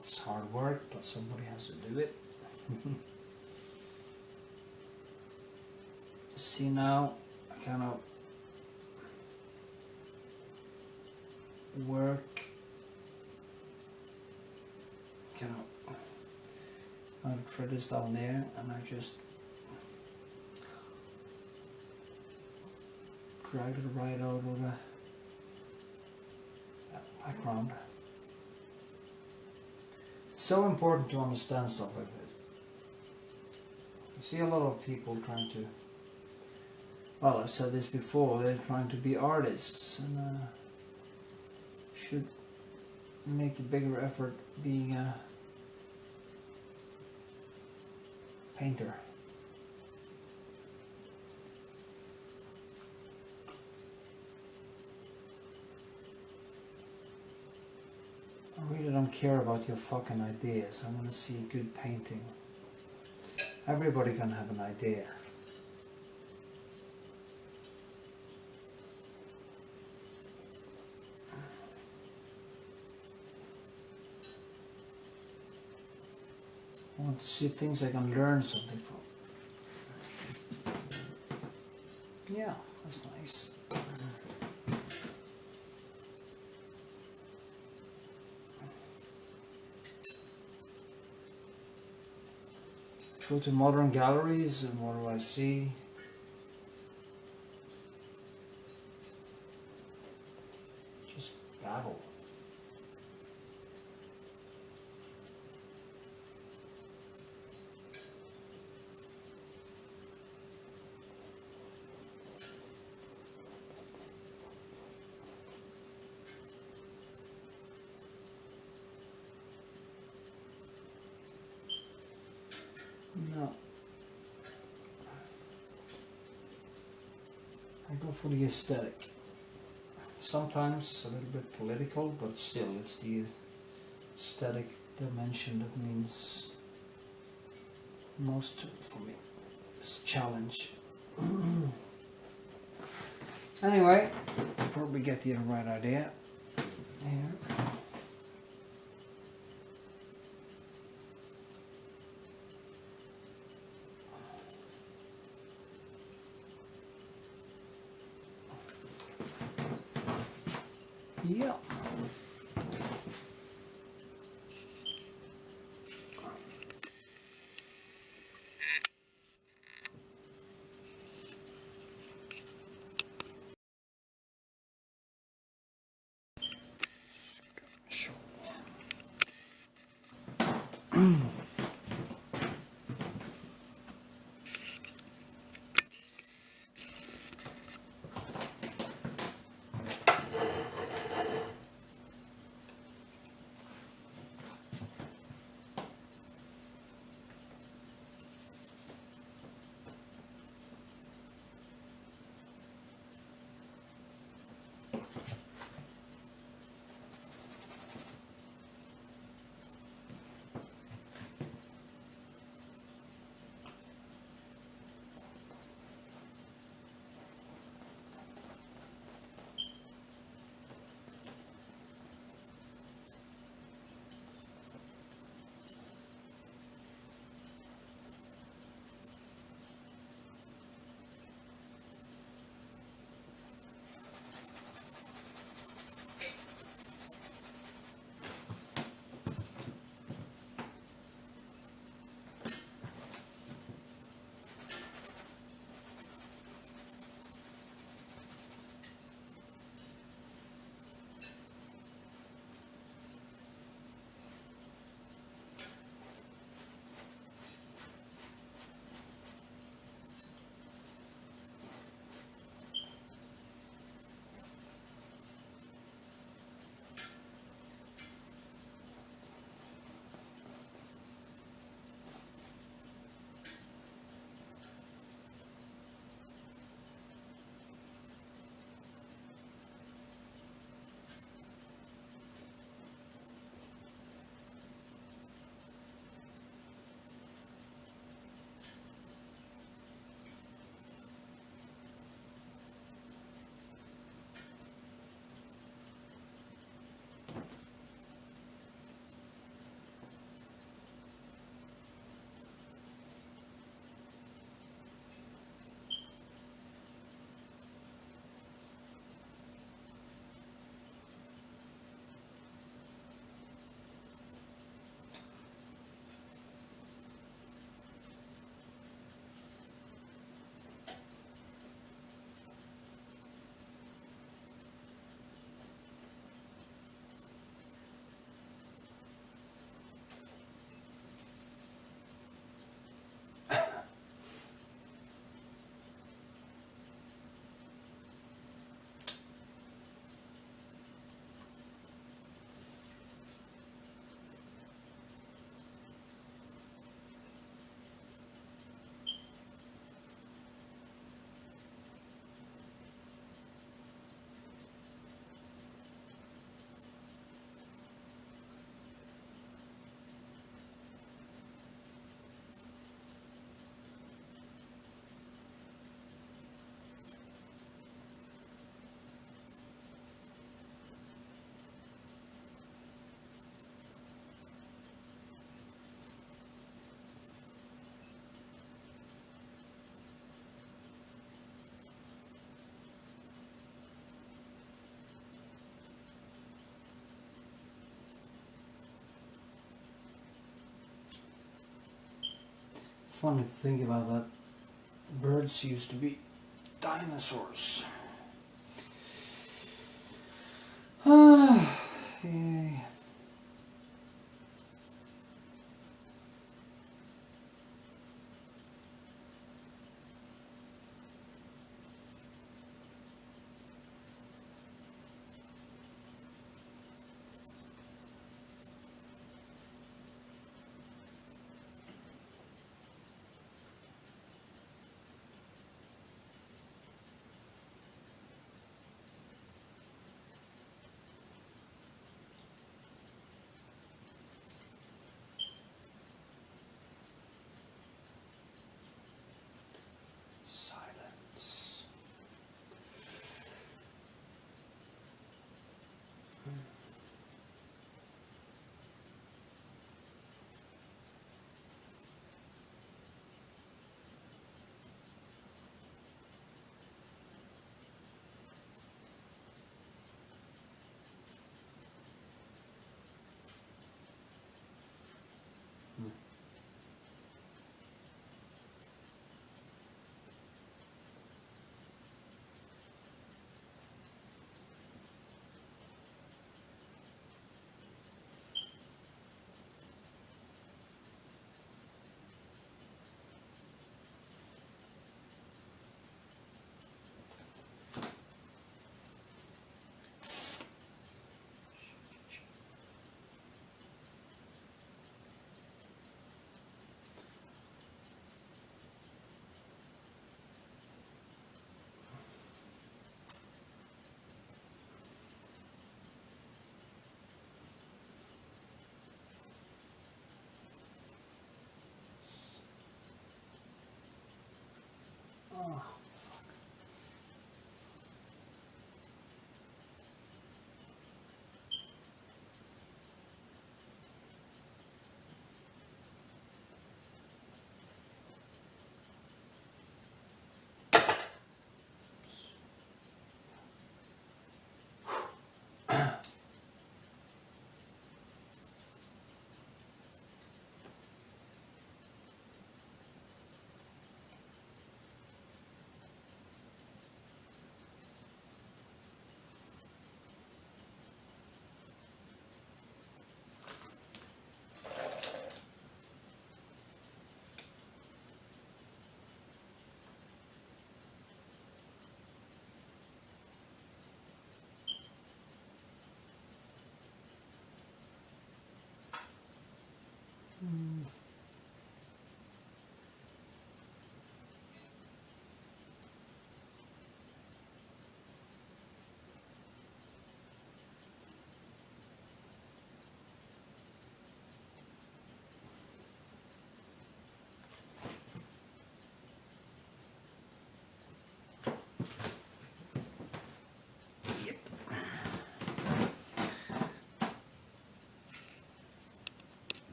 It's hard work, but somebody has to do it. See, now I kind of work, I'll thread this down there, and I just drag it right out of the background. So important to understand stuff like this. I see a lot of people trying to, well, I said this before, they're trying to be artists, and should make a bigger effort being a painter. I really don't care about your fucking ideas. I want to see good painting. Everybody can have an idea. I want to see things I can learn something from. Yeah, that's nice. Go to modern galleries, and what do I see? Just babble. I go for the aesthetic. Sometimes a little bit political, but still it's the aesthetic dimension that means most for me. It's a challenge. Anyway, probably get the right idea here. Yeah. Sure. Funny to think about that. Birds used to be dinosaurs. Yeah.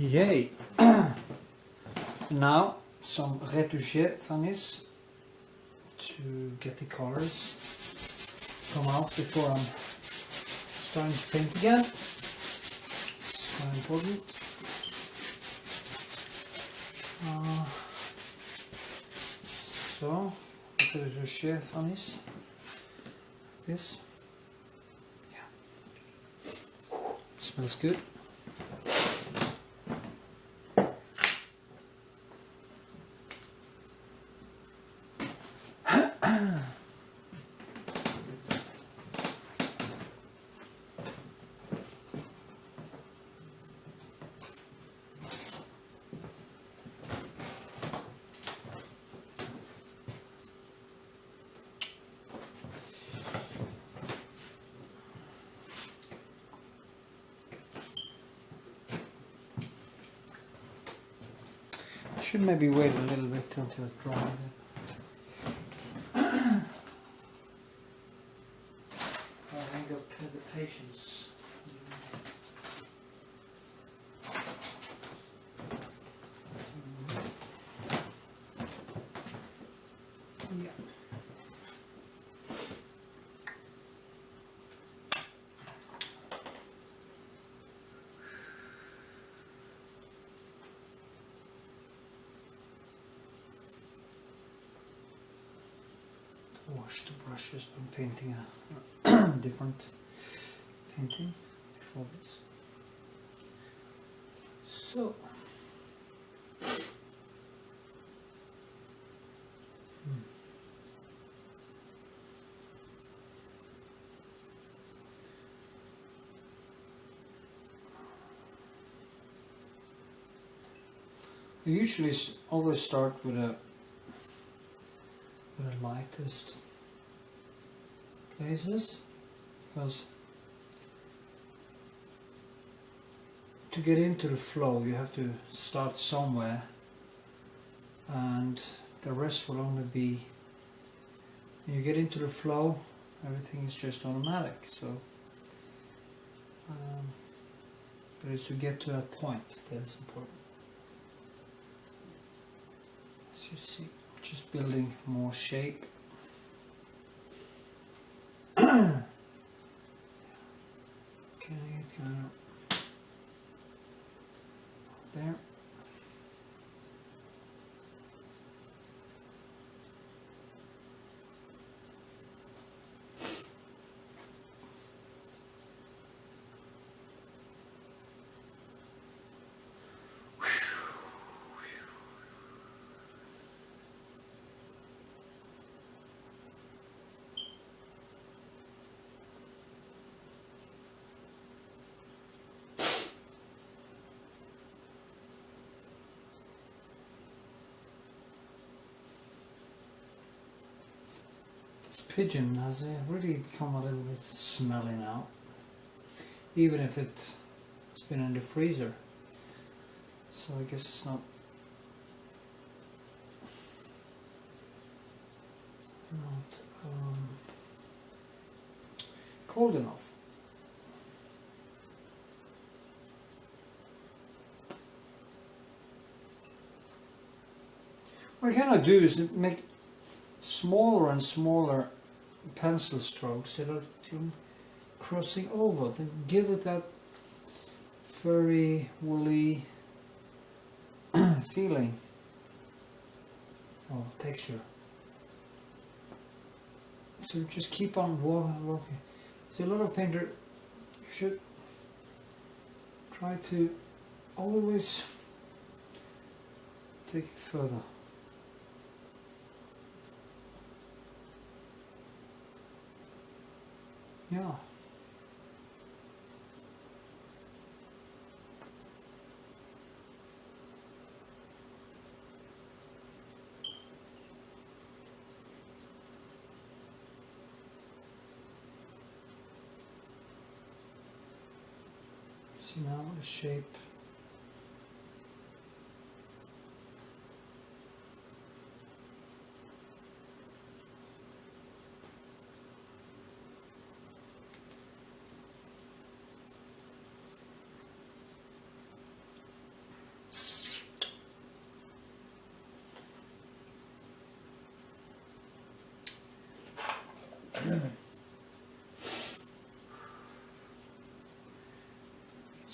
Yay! Now some retouché varnish to get the colors come out before I'm starting to paint again. It's quite important. So, retouché varnish. This. Yeah. Smells good. Should maybe wait a little bit until it dries. I ain't got the patience. Yeah. Wash the brushes when painting a different painting before this. So, I usually always start with the lightest places, because to get into the flow you have to start somewhere, and the rest will only be when you get into the flow. Everything is just automatic. So but it's to get to that point that's important. As you see, just building more shape. Okay, kind of there. Pigeon has really become a little bit smelly now, even if it's been in the freezer, so I guess it's not cold enough. What I cannot do is make smaller and smaller pencil strokes that are crossing over, then give it that furry, woolly feeling or texture. So just keep on walking. So a lot of painter, you should try to always take it further. Yeah. See now the shape.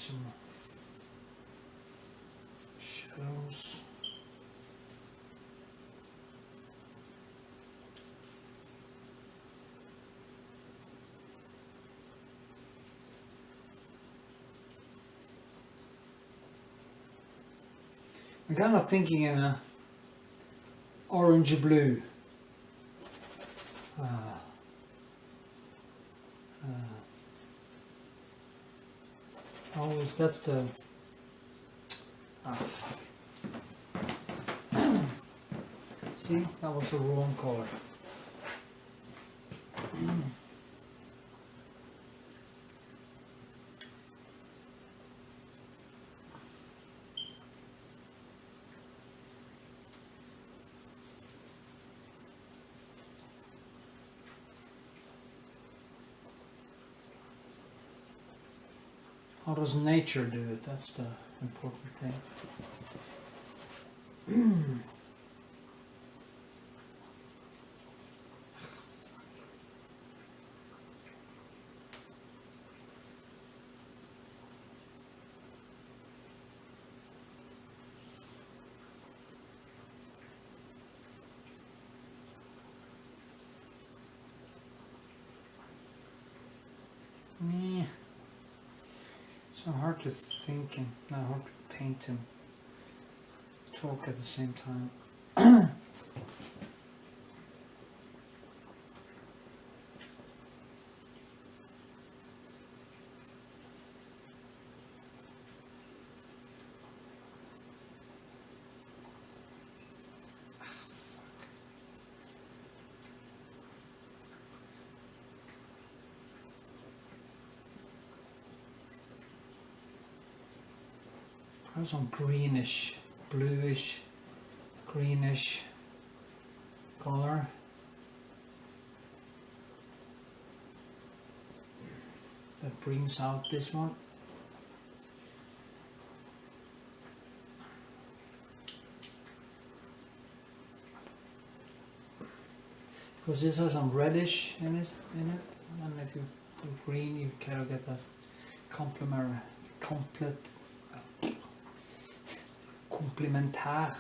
some shadows. I'm kind of thinking in a orange blue. Always, that's the fuck. See, that was the wrong color. How does nature do it? That's the important thing. So hard to think and not hard to paint and talk at the same time. There's some greenish, bluish, greenish color. That brings out this one. Because this has some reddish in it, and if you do green, you kind of get that complementär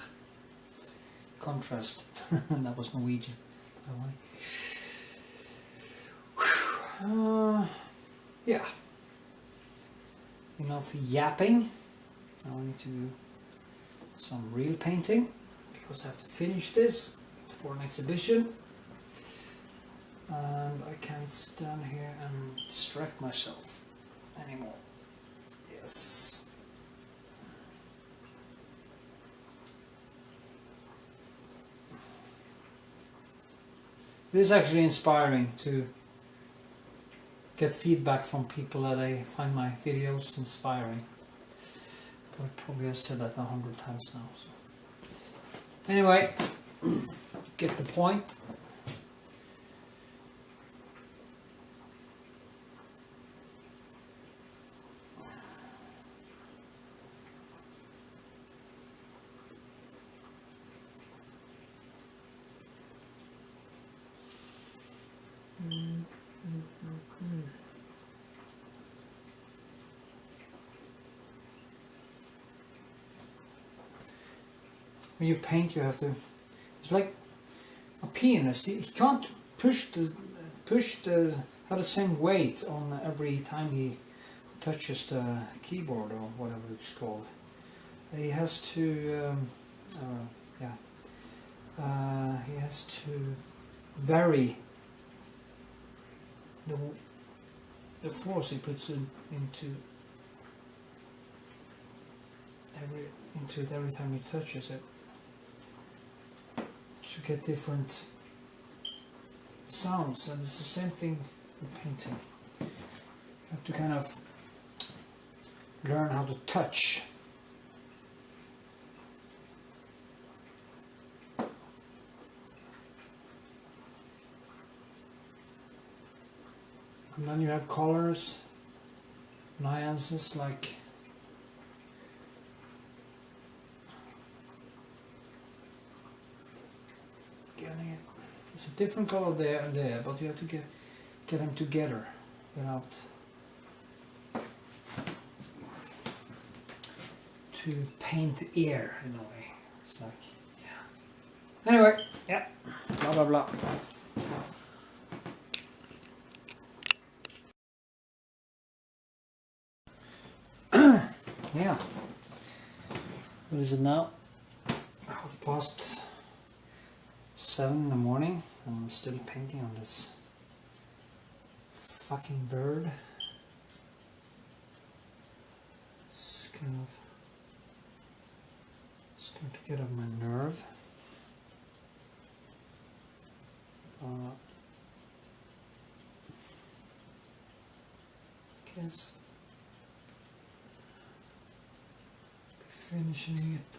contrast. That was Norwegian, by the way. Yeah. Enough yapping. Now I need to do some real painting because I have to finish this for an exhibition. And I can't stand here and distract myself anymore. Yes. It is actually inspiring to get feedback from people that I find my videos inspiring. But I probably have said that 100 times now. So. Anyway, get the point. When you paint, you have to. It's like a pianist. He can't push the have the same weight on every time he touches the keyboard or whatever it's called. He has to. He has to vary the force he puts into it every time he touches it, to get different sounds. And it's the same thing with painting. You have to kind of learn how to touch. And then you have colors, nuances like getting it. It's a different color there and there, but you have to get them together without to paint the air in a way. It's like, yeah. Anyway, yeah, blah blah blah. Yeah. What is it now? 7:30 in the morning. I'm still painting on this fucking bird. It's kind of starting to get on my nerve. Guess finishing it.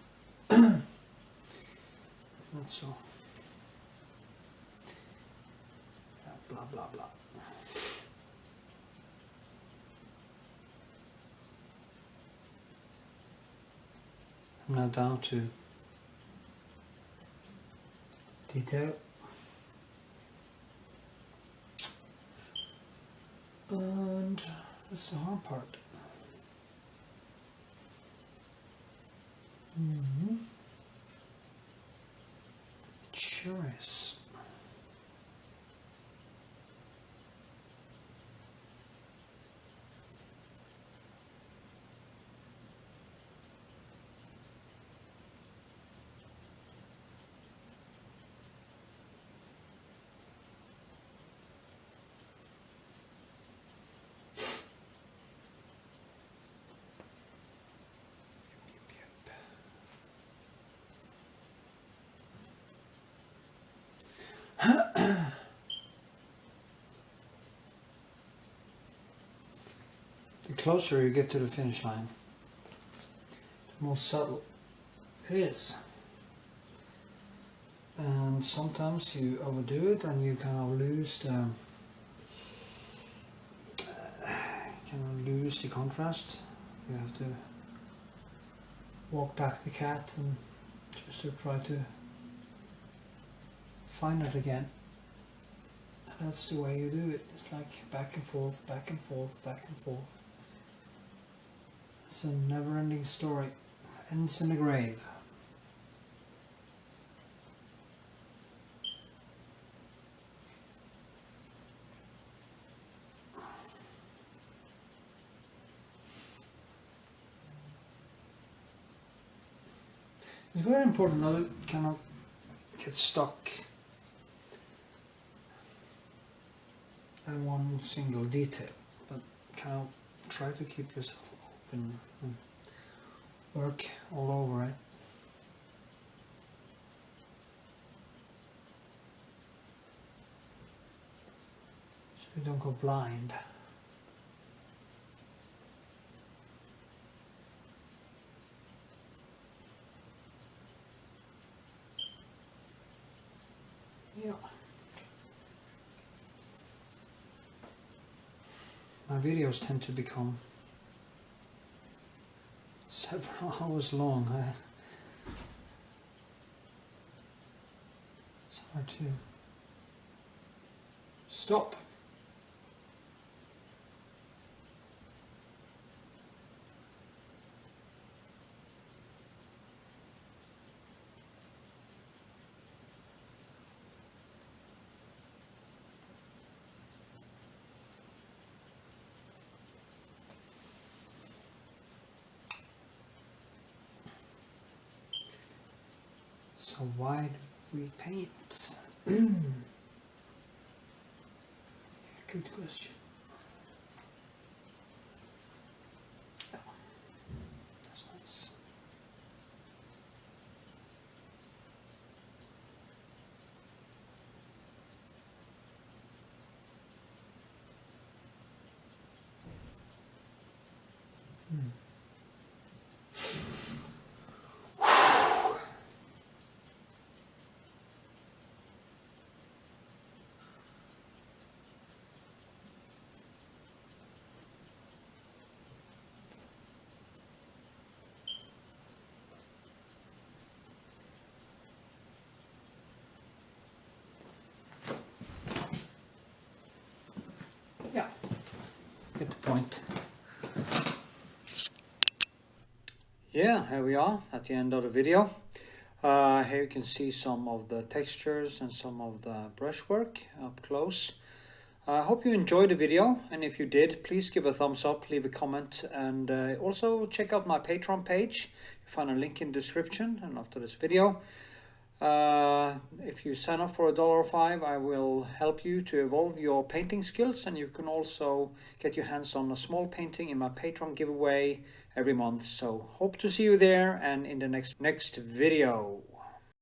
Not so. Yeah, blah blah blah. I'm now down to detail. And that's the hard part. It sure is. The closer you get to the finish line, the more subtle it is. And sometimes you overdo it and you kind of lose the contrast. You have to walk back the cat and just to try to find it again. And that's the way you do it. It's like back and forth, back and forth, back and forth. It's a never-ending story. Ends in the grave. It's very important not to kind of get stuck at one single detail, but kind of try to keep yourself open and work all over it. So you don't go blind. Yeah. My videos tend to become several hours long. It's hard to stop. So why do we paint? Good question. Yeah, that's nice. Yeah, get the point. Yeah, here we are at the end of the video. Here you can see some of the textures and some of the brushwork up close. I hope you enjoyed the video, and if you did, please give a thumbs up, leave a comment, and also check out my Patreon page. You find a link in the description and after this video. If you sign up for $1.05, I will help you to evolve your painting skills, and you can also get your hands on a small painting in my Patreon giveaway every month. So hope to see you there and in the next video.